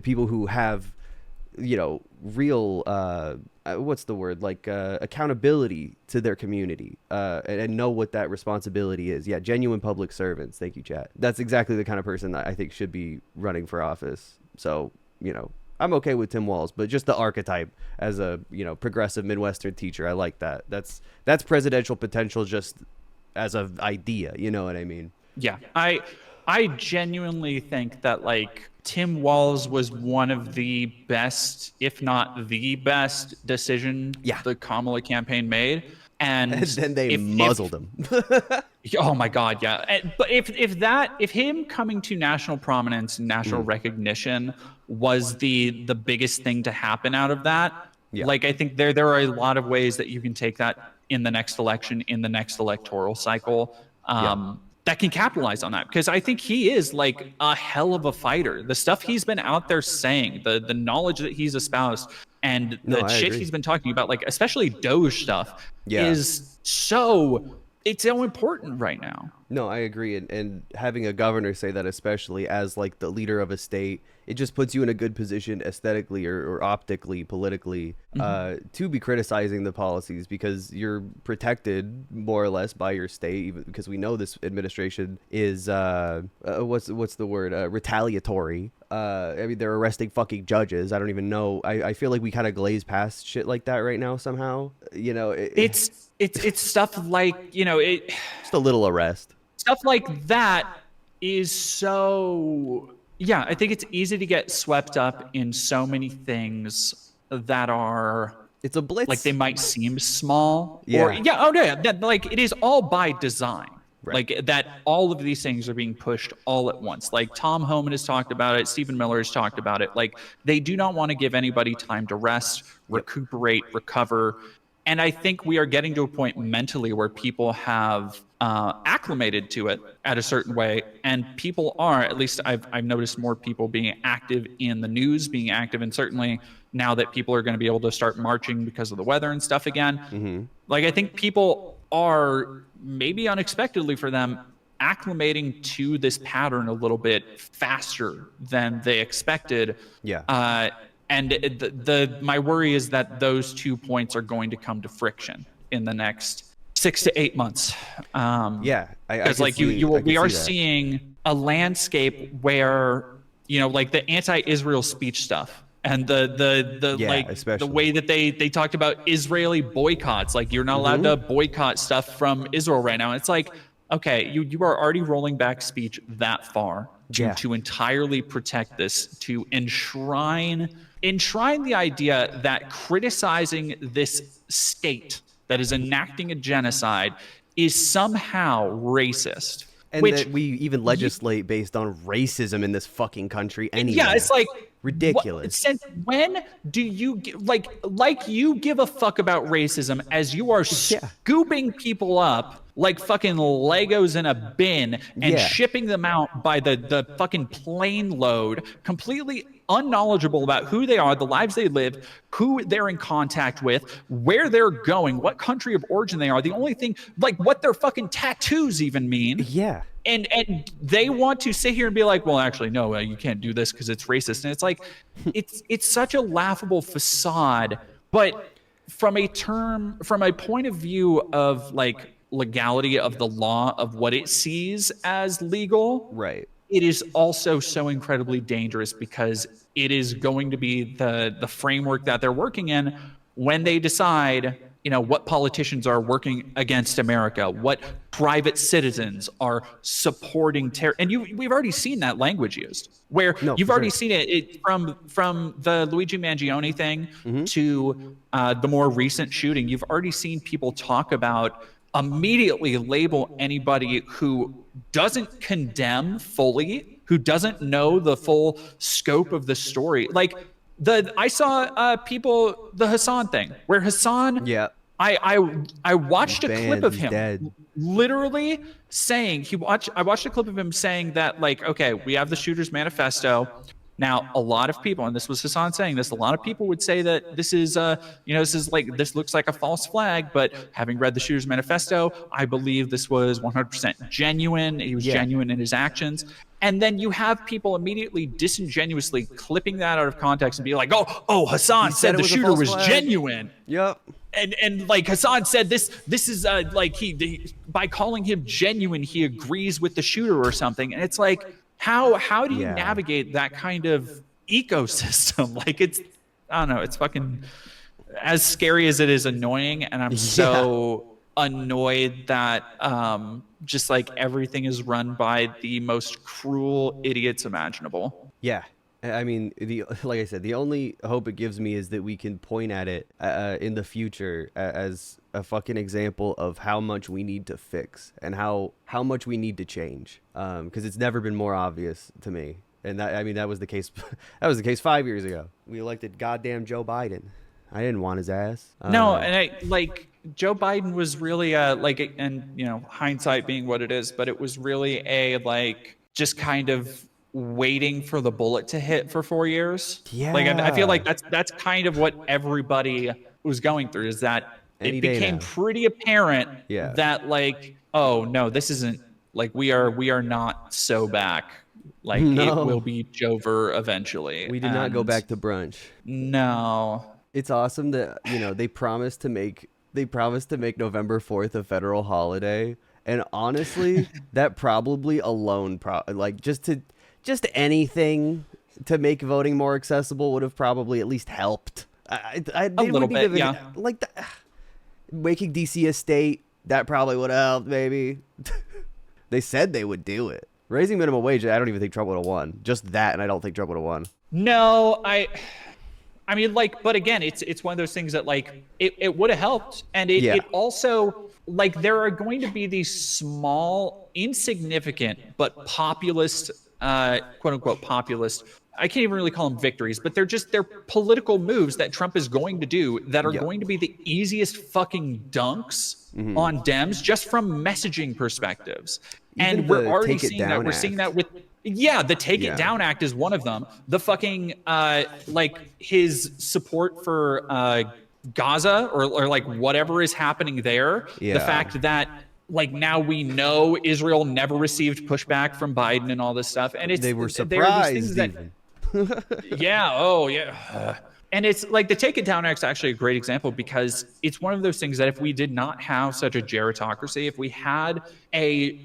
People who have, real, what's the word? Like accountability to their community and know what that responsibility is. Yeah, genuine public servants. Thank you, chat. That's exactly the kind of person that I think should be running for office. So, I'm okay with Tim Walz, but just the archetype as a, progressive Midwestern teacher, I like that. That's presidential potential just as an idea, you know what I mean? Yeah. I genuinely think that like Tim Walz was one of the best, if not the best decision the Kamala campaign made. And then they muzzled him. Oh my God, yeah. But if him coming to national prominence and national recognition was the biggest thing to happen out of that, like I think there are a lot of ways that you can take that in the next election, in the next electoral cycle, that can capitalize on that. Because I think he is like a hell of a fighter. The stuff he's been out there saying, the knowledge that he's espoused, and the shit he's been talking about, like especially Doge stuff, is it's so important right now. No, I agree. And having a governor say that, especially as like the leader of a state, it just puts you in a good position aesthetically or optically, politically, to be criticizing the policies, because you're protected more or less by your state, even because we know this administration is what's the word, retaliatory. I mean, they're arresting fucking judges. I don't even know. I feel like we kind of glaze past shit like that right now somehow. It's stuff like, just a little arrest. Stuff like that is so, I think it's easy to get swept up in so many things that are, it's a blitz. Like they might seem small. Yeah. That, like it is all by design. Right. Like that all of these things are being pushed all at once. Like Tom Homan has talked about it. Stephen Miller has talked about it. Like they do not want to give anybody time to rest, recuperate, recover. And I think we are getting to a point mentally where people have acclimated to it at a certain way. And people are, at least I've noticed more people being active in the news, being active, and certainly now that people are going to be able to start marching because of the weather and stuff again. Like I think people are, maybe unexpectedly for them, acclimating to this pattern a little bit faster than they expected. And my worry is that those 2 points are going to come to friction in the next 6 to 8 months. Because like we are seeing a landscape where, like the anti-Israel speech stuff and the way that they talked about Israeli boycotts, like you're not allowed to boycott stuff from Israel right now. And it's like, okay, you are already rolling back speech that far to entirely protect this, to enshrine the idea that criticizing this state that is enacting a genocide is somehow racist. And that we even legislate based on racism in this fucking country anyway. Yeah, it's like ridiculous. Since when do you like you give a fuck about racism as you are scooping people up like fucking Legos in a bin and shipping them out by the fucking plane load, completely unknowledgeable about who they are, the lives they live, who they're in contact with, where they're going, what country of origin they are. The only thing, like what their fucking tattoos even mean. Yeah. And they want to sit here and be like, well, actually, no, you can't do this because it's racist. And it's like, it's such a laughable facade. But from a point of view of like legality of the law of what it sees as legal, Right. it is also so incredibly dangerous because it is going to be the framework that they're working in when they decide, you know, what politicians are working against America, what private citizens are supporting terror. And we've already seen that language used, where No, you've for already sure. seen it from the Luigi Mangione thing Mm-hmm. to the more recent shooting. You've already seen people talk about immediately label anybody who doesn't condemn fully, who doesn't know the full scope of the story. Like I saw people, the Hassan thing, where Hassan, Yeah. I He's watched a clip banned. of He's him dead. literally saying I watched a clip of him saying that, like, okay, we have the shooter's manifesto. Now, a lot of people, and this was Hassan saying this, a lot of people would say that this is, this looks like a false flag, but having read the shooter's manifesto, I believe this was 100% genuine. He was Yeah. genuine in his actions. And then you have people immediately disingenuously clipping that out of context and be like, oh, Hassan said it the was a shooter false was flag. genuine. Yep. And like Hassan said, this is like by calling him genuine, he agrees with the shooter or something. And it's like, how do you Yeah. navigate that kind of ecosystem? Like, it's, I don't know, it's fucking as scary as it is annoying. And I'm so annoyed that just like everything is run by the most cruel idiots imaginable. Yeah. I mean, like I said, the only hope it gives me is that we can point at it in the future as a fucking example of how much we need to fix and how much we need to change. Because it's never been more obvious to me. And that was the case. That was the case 5 years ago. We elected goddamn Joe Biden. I didn't want his ass. No, and I like Joe Biden was really like, and you know, hindsight being what it is, but it was really a like just kind of waiting for the bullet to hit for 4 years. Yeah. Like I feel like that's kind of what everybody was going through, is that Any it day became now. pretty apparent Yeah. that like, oh no, this isn't like we are not so back. Like No. it will be Jover eventually. We did not go And back to brunch. No. It's awesome that, you know, they promised to make November 4th a federal holiday, and honestly, that probably alone like just anything to make voting more accessible would have probably at least helped. A little bit, yeah. Like making DC a state, that probably would have helped maybe. They said they would do it. Raising minimum wage, I don't even think Trump would have won. Just that, and I don't think Trump would have won. No, I mean, like, but again, it's one of those things that like it would have helped, and it also, like, there are going to be these small, insignificant but populist, quote unquote populist. I can't even really call them victories, but they're political moves that Trump is going to do that are going to be the easiest fucking dunks on Dems just from messaging perspectives. Even And we're the already Take It seeing that. Down We're seeing Act. that with the Take It Down Act is one of them. The fucking like his support for Gaza or like whatever is happening there. Yeah. The fact that like now we know Israel never received pushback from Biden and all this stuff, and They were there are these surprised things even. yeah. Oh, yeah. And it's like the Take It Down Act is actually a great example because it's one of those things that if we did not have such a gerontocracy, if we had a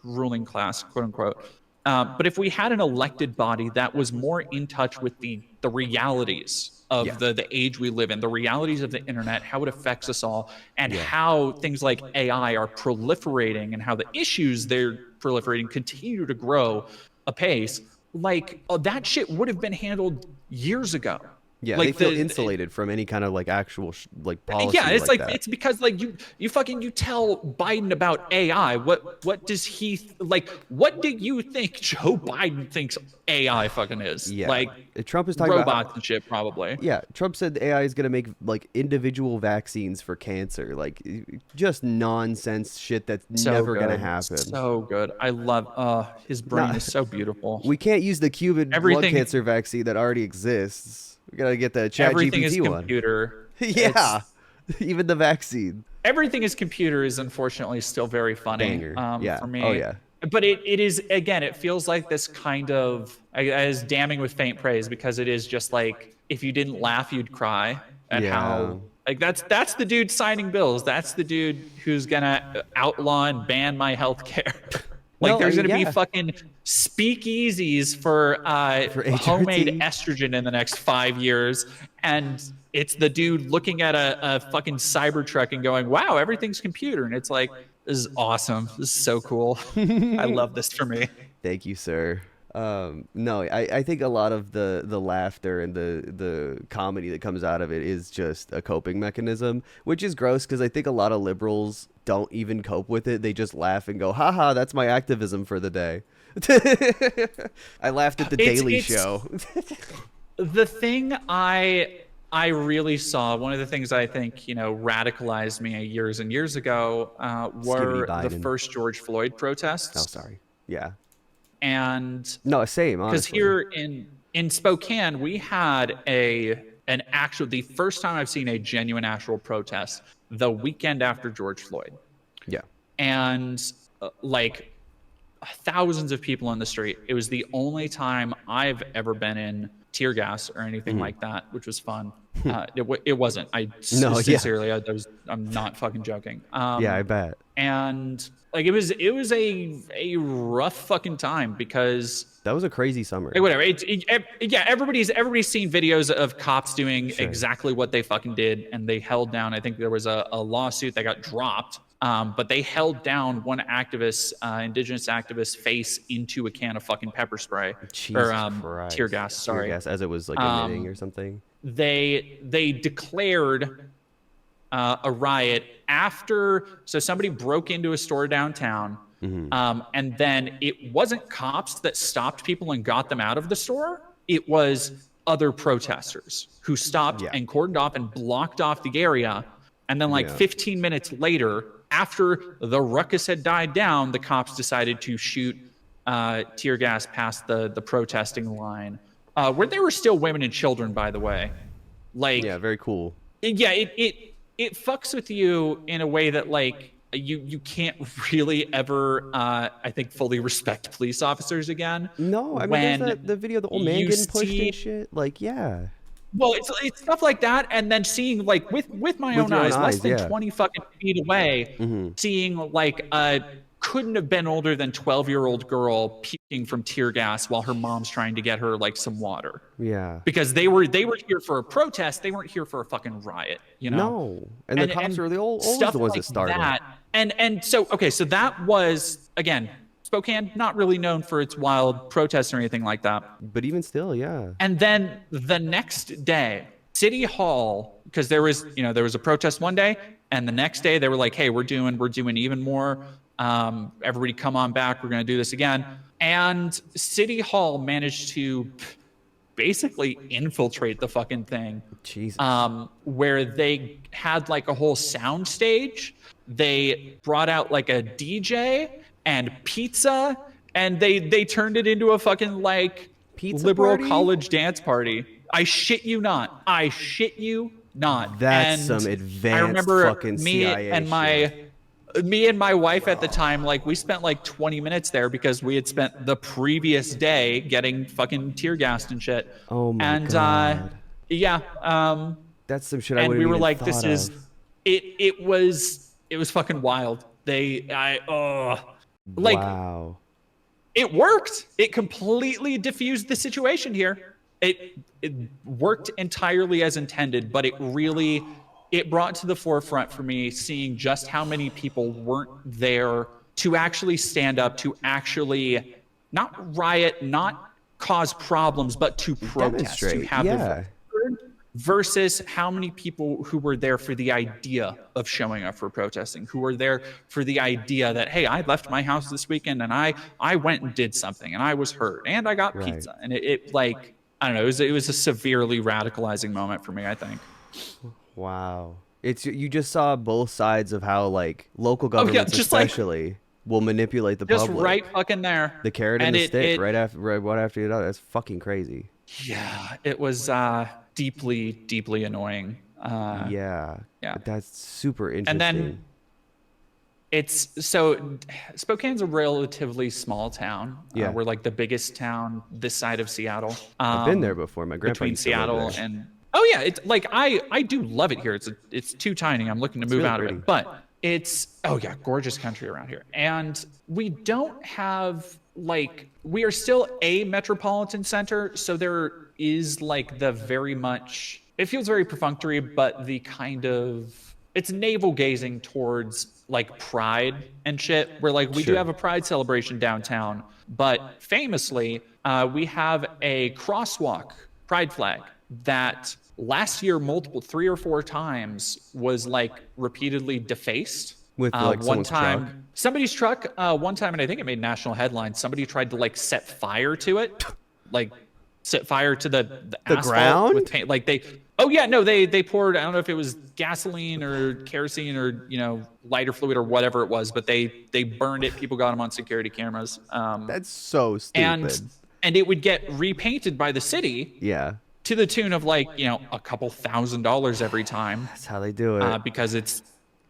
ruling class, quote unquote, but if we had an elected body that was more in touch with the realities of the age we live in, the realities of the internet, how it affects us all, and how things like AI are proliferating and how the issues they're proliferating continue to grow apace, like that shit would have been handled years ago. Yeah, they Like feel insulated from any kind of like actual like policy yeah, it's like like that. it's because like you tell Biden about AI. What does he like? What do you think Joe Biden thinks AI fucking is? Yeah, Like Trump is talking about robots and shit, probably. yeah, Trump said AI is going to make like individual vaccines for cancer. Like just nonsense shit that's So never going to good, happen. so good. I love. His brain Not is so beautiful. we can't use the Cuban lung Everything, cancer vaccine that already exists. We got to get the Chat everything is GPT one. computer. Yeah. It's Even the vaccine. everything is computer is unfortunately still very funny Banger. Yeah. for Oh me. yeah. But it is again, it feels like this kind of as damning with faint praise because it is just like if you didn't laugh, you'd cry at Yeah. how like that's the dude signing bills. That's the dude who's gonna outlaw and ban my health care. Like No, I there's mean, gonna be yeah. fucking speakeasies for For homemade HRT. estrogen in the next 5 years, and it's the dude looking at a fucking Cybertruck and going, "Wow, everything's computer," and it's like, "This is awesome. This is so cool. I love this for me." Thank you, sir. No, I think a lot of the laughter and the comedy that comes out of it is just a coping mechanism, which is gross because I think a lot of liberals don't even cope with it. They just laugh and go, haha, that's my activism for the day. I laughed at the Daily It's Show. the thing I really saw. One of the things I think radicalized me years and years ago Skibbity were the Biden. first George Floyd Oh, protests, sorry. Yeah. and No, same, because honestly. here in Spokane we had the first time I've seen a genuine actual protest the weekend after George Floyd, Yeah. and like thousands of people on the street. It was the only time I've ever been in tear gas or anything like that, which was fun. It wasn't. No, yeah. Sincerely, I'm not fucking joking. Yeah, I bet. And like it was a rough fucking time because That was a crazy summer. like whatever. Yeah, everybody's seen videos of cops doing Sure. exactly what they fucking did, and they held down. I think there was a lawsuit that got dropped, but they held down one activist, indigenous activist, face into a can of fucking pepper spray Jesus or Christ. tear gas. Sorry, Tear gas as it was like emitting or something. they declared a riot after. So somebody broke into a store downtown. And then it wasn't cops that stopped people and got them out of the store. It was other protesters who stopped and cordoned off and blocked off the area. And then like 15 minutes later, after the ruckus had died down, the cops decided to shoot tear gas past the protesting line, where there were still women and children, by the way. Like, Yeah, very cool. yeah, it fucks with you in a way that like you can't really ever I think fully respect police officers again. No, I mean, there's the video of the old man you getting pushed see- and shit. Like, yeah. Well, it's stuff like that, and then seeing like with my With own your own eyes, less eyes, than yeah. 20 fucking feet away, seeing like couldn't have been older than 12-year-old girl puking from tear gas while her mom's trying to get her like some water. Yeah. Because they were here for a protest, they weren't here for a fucking riot, No. And the cops were always stuff the ones like that started. that. And so so that was again Spokane, not really known for its wild protests or anything like that. But even still, yeah. And then the next day, City Hall, because there was a protest one day, and the next day they were like, hey, we're doing even more. Everybody come on back, we're gonna do this again. And City Hall managed to basically infiltrate the fucking thing. Jesus. Where they had like a whole sound stage. They brought out like a DJ and pizza, and they turned it into a fucking like Pizza liberal party? college dance party. I shit you not. I shit you not. That's And some advanced I remember fucking CIA me and my wife at the time, like we spent like 20 minutes there because we had spent the previous day getting fucking tear gassed and shit. Oh my and God. That's some shit I and wouldn't we were even like, thought this is of. it was fucking wild. Like Wow. it worked. It completely diffused the situation here. It worked entirely as intended, but it brought to the forefront for me seeing just how many people weren't there to actually stand up, to actually not riot, not cause problems, but to protest, to Demonstrate, have their yeah. voice heard. versus how many people who were there for the idea of showing up for protesting, who were there for the idea that, hey, I left my house this weekend and I went and did something and I was hurt and I got Right. pizza. And it like, I don't know, it was a severely radicalizing moment for me, I think. Wow. It's you just saw both sides of how like local Oh yeah, governments just like especially will manipulate the just public. right fucking there. The carrot and And the it stick it right after the other. That's fucking crazy. yeah, it was deeply, deeply annoying. Yeah. Yeah. That's super And then interesting. it's so Spokane's a relatively small town. Yeah. We're like the biggest town this side of Seattle. I've been there before. My grandpa Between used to live Seattle there. and oh yeah, it's like I do love it here. It's too tiny. I'm looking to It's move really out of pretty. it, but it's oh yeah, gorgeous country around here. And we don't have like we are still a metropolitan center, so there is like the very much it feels very perfunctory, but the kind of it's navel gazing towards like pride and shit where like we do Sure. have a pride celebration downtown, but famously we have a crosswalk pride flag that last year multiple 3 or 4 times was like repeatedly defaced. With like One someone's truck. time somebody's truck one time, and I think it made national headlines, somebody tried to like set fire to it, like set fire to the The asphalt with ground? paint. Like they, oh yeah, no, they poured. I don't know if it was gasoline or kerosene or lighter fluid or whatever it was, but they burned it. People got them on security cameras. That's so And stupid. and it would get repainted by the city Yeah. to the tune of like a couple $1,000s every time, That's how they do it. because it's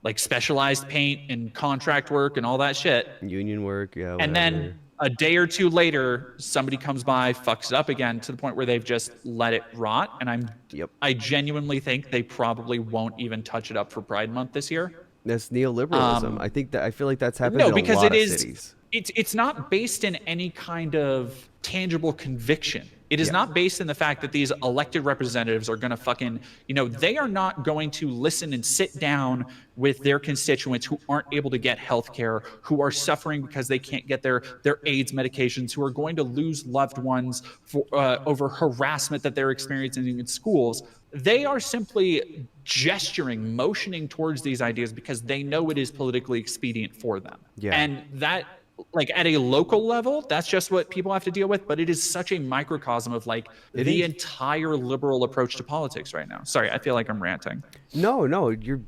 like specialized paint and contract work and all that shit. Union work, yeah, And whatever. then a day or two later, somebody comes by, fucks it up again to the point where they've just let it rot. And Yep. I genuinely think they probably won't even touch it up for Pride Month this year. That's neoliberalism. I feel like that's happened No, in a because lot it of is. cities. It's not based in any kind of tangible conviction. It is Yeah. not based in the fact that these elected representatives are going to fucking, they are not going to listen and sit down with their constituents who aren't able to get health care, who are suffering because they can't get their AIDS medications, who are going to lose loved ones for, over harassment that they're experiencing in schools. They are simply gesturing, motioning towards these ideas because they know it is politically expedient for them. Yeah. And that, like at a local level, that's just what people have to deal with. But it is such a microcosm of like It the is. entire liberal approach to politics right now. Sorry, I feel like I'm ranting. No, you're.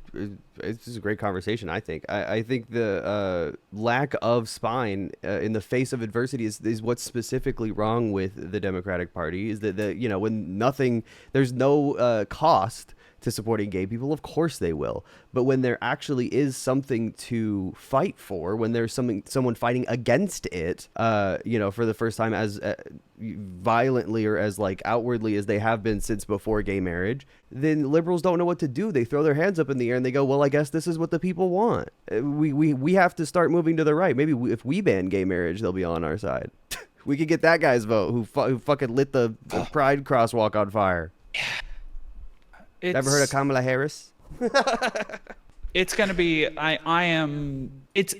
This is a great conversation. I think. I think the lack of spine in the face of adversity is what's specifically wrong with the Democratic Party. Is that when there's no cost to supporting gay people, of course they will. But when there actually is something to fight for, when there's someone fighting against it, for the first time as violently or as like outwardly as they have been since before gay marriage, then liberals don't know what to do. They throw their hands up in the air and they go, well, I guess this is what the people want. We have to start moving to the right. Maybe if we ban gay marriage, they'll be on our side. We could get that guy's vote who fucking lit the pride crosswalk on fire. Ever heard of Kamala Harris? It's going to be, it's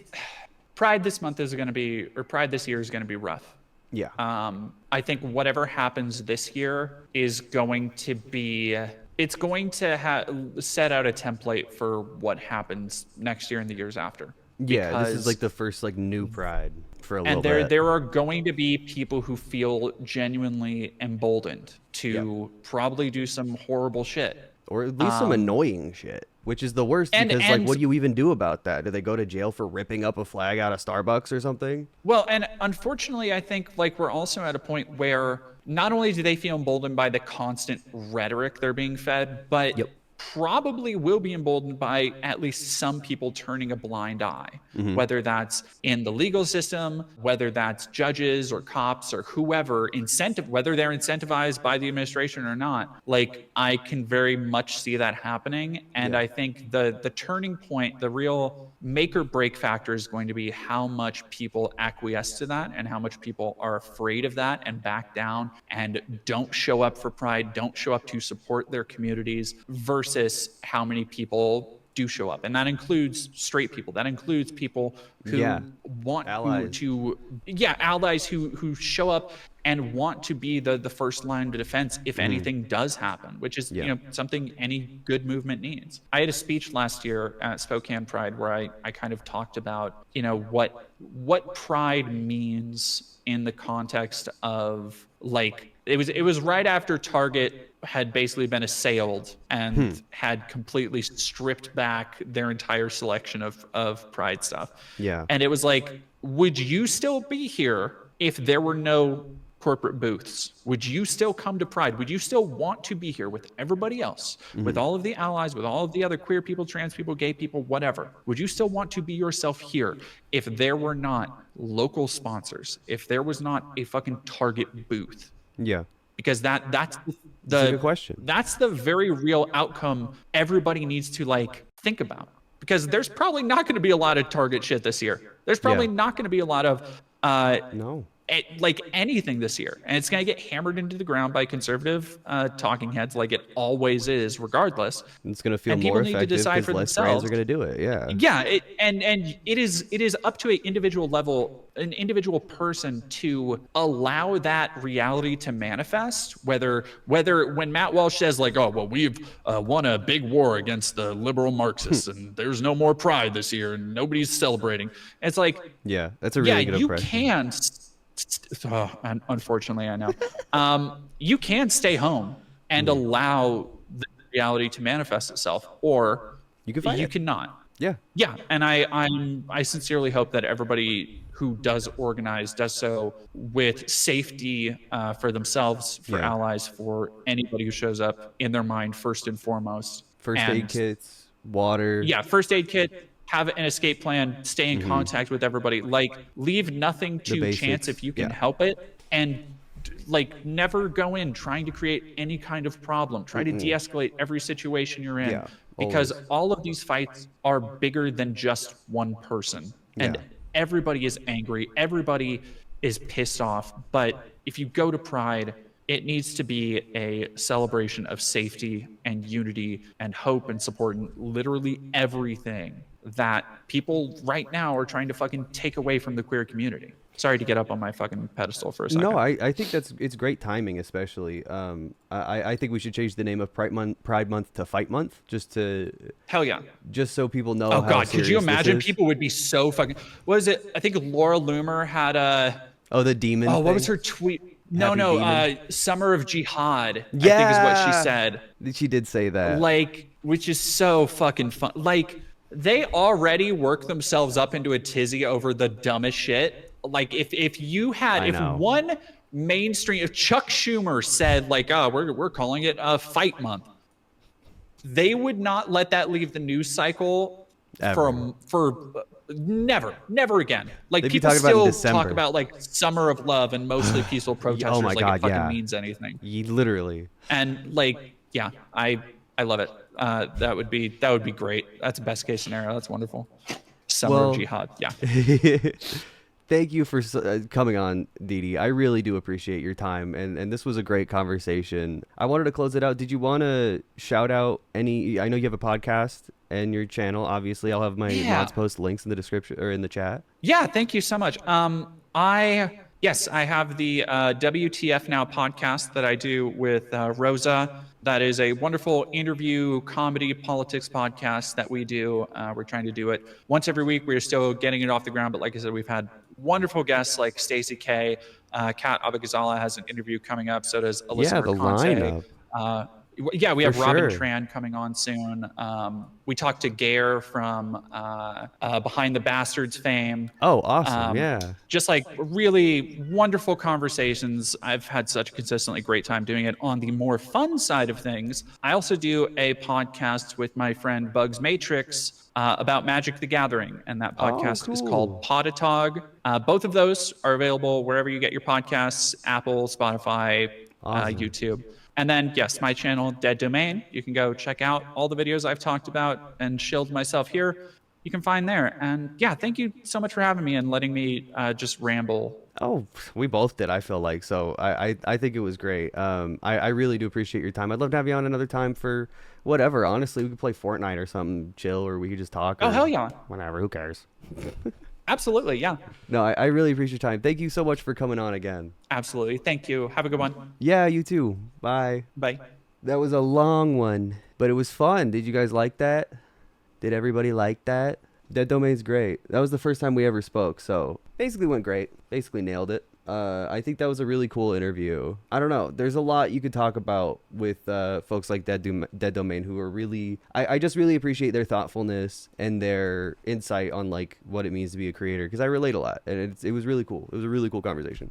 Pride this month is going to be, or Pride this year is going to be rough. Yeah. I think whatever happens this year is going to be, it's going to set out a template for what happens next year and the years after. Yeah, this is like the first like new Pride for a little And bit. there are going to be people who feel genuinely emboldened to probably do some horrible shit. Or at least some annoying shit, which is the worst And- because and- like what do you even do about that? Do they go to jail for ripping up a flag out of Starbucks or something? Well, and unfortunately, I think like we're also at a point where not only do they feel emboldened by the constant rhetoric they're being fed, but probably will be emboldened by at least some people turning a blind eye, whether that's in the legal system, whether that's judges or cops or whoever, whether they're incentivized by the administration or not. Like I can very much see that happening. And I think the turning point, the real make or break factor is going to be how much people acquiesce to that and how much people are afraid of that and back down and don't show up for Pride, don't show up to support their communities versus how many people do show up, and that includes straight people. That includes people who want Allies. allies who show up and want to be the first line of defense if anything does happen, which is something any good movement needs. I had a speech last year at Spokane Pride where I kind of talked about what pride means in the context of, like, it was right after Target had basically been assailed and had completely stripped back their entire selection of Pride stuff. Yeah. And it was like, would you still be here if there were no corporate booths? Would you still come to Pride? Would you still want to be here with everybody else, with all of the allies, with all of the other queer people, trans people, gay people, whatever? Would you still want to be yourself here if there were not local sponsors, if there was not a fucking Target booth? Yeah. Because that's a good question. That's the very real outcome everybody needs to, like, think about. Because there's probably not going to be a lot of Target shit this year. There's probably not going to be a lot of like anything this year, and it's going to get hammered into the ground by conservative talking heads, like it always is, regardless. It's going to feel and more people need to effective decide because for less themselves. brands are going to do it. And it is up to an individual level, an individual person, to allow that reality to manifest. Whether when Matt Walsh says, like, oh well, we've won a big war against the liberal Marxists and there's no more Pride this year and nobody's celebrating, it's like, that's a really good you impression. can. Unfortunately, I know. You can stay home and allow the reality to manifest itself, or you can fight you it. cannot. Yeah. And I sincerely hope that everybody who does organize does so with safety for themselves, for allies, for anybody who shows up in their mind first and foremost. First aid kits, water. Yeah, first aid kit. Have an escape plan, stay in contact with everybody, like, leave nothing to chance if you can help it, and like never go in trying to create any kind of problem. Try to de-escalate every situation you're in, because all of these fights are bigger than just one person, and everybody is angry, everybody is pissed off. But if you go to Pride, it needs to be a celebration of safety and unity and hope and support, and literally everything that people right now are trying to fucking take away from the queer community. Sorry to get up on my fucking pedestal for a second. No, I think it's great timing, especially. I think we should change the name of Pride Month to Fight Month, just so people know. Oh how God, could you imagine? is. People would be so fucking. What is it? I think Laura Loomer had a. Oh, the demon. Oh, what thing? was her tweet? Happy No, Summer of Jihad. Yeah, I think is what she said. She did say that. Like, which is so fucking fun. Like, they already work themselves up into a tizzy over the dumbest shit. Like, if one mainstream, if Chuck Schumer said, like, oh, we're calling it a Fight Month, they would not let that leave the news cycle for never again. Like, people still talk about, like, Summer of Love and mostly peaceful protesters. Oh my God, it fucking means anything. Literally. And, like, yeah, I love it. That would be great. That's the best case scenario. That's wonderful. Summer of Jihad. Yeah. Thank you for coming on, Didi. I really do appreciate your time, and this was a great conversation. I wanted to close it out. Did you want to shout out any? I know you have a podcast and your channel. Obviously, I'll have my mods post links in the description or in the chat. Yeah, thank you so much. I have the WTF Now podcast that I do with Rosa. That is a wonderful interview, comedy, politics podcast that we do. We're trying to do it once every week. We're still getting it off the ground, but like I said, we've had wonderful guests like Stacey K. Kat Abagazala has an interview coming up. So does Alyssa Mercante. We have Robin Tran coming on soon. We talked to Gare from Behind the Bastards fame. Oh, awesome. Just like really wonderful conversations. I've had such a consistently great time doing it. On the more fun side of things, I also do a podcast with my friend Bugs Matrix about Magic the Gathering, and that podcast is called Podatog. Both of those are available wherever you get your podcasts, Apple, Spotify, YouTube. And then, yes, my channel, Dead Domain. You can go check out all the videos I've talked about and shilled myself here. you can find there. And yeah, thank you so much for having me and letting me just ramble. Oh, we both did, I feel like. So I think it was great. I really do appreciate your time. I'd love to have you on another time for whatever. Honestly, we could play Fortnite or something chill, or we could just talk Oh, or hell yeah. whatever. Who cares? Absolutely. Yeah. No, I really appreciate your time. Thank you so much for coming on again. Absolutely. Thank you. Have a good one. Yeah, you too. Bye. Bye. That was a long one, but it was fun. Did you guys like that? Did everybody like that? Dead Domain's great. That was the first time we ever spoke, so basically went great. Basically nailed it. I think that was a really cool interview. I don't know. There's a lot you could talk about with folks like Dead Domain who are really... I just really appreciate their thoughtfulness and their insight on like what it means to be a creator because I relate a lot, and it was really cool. It was a really cool conversation.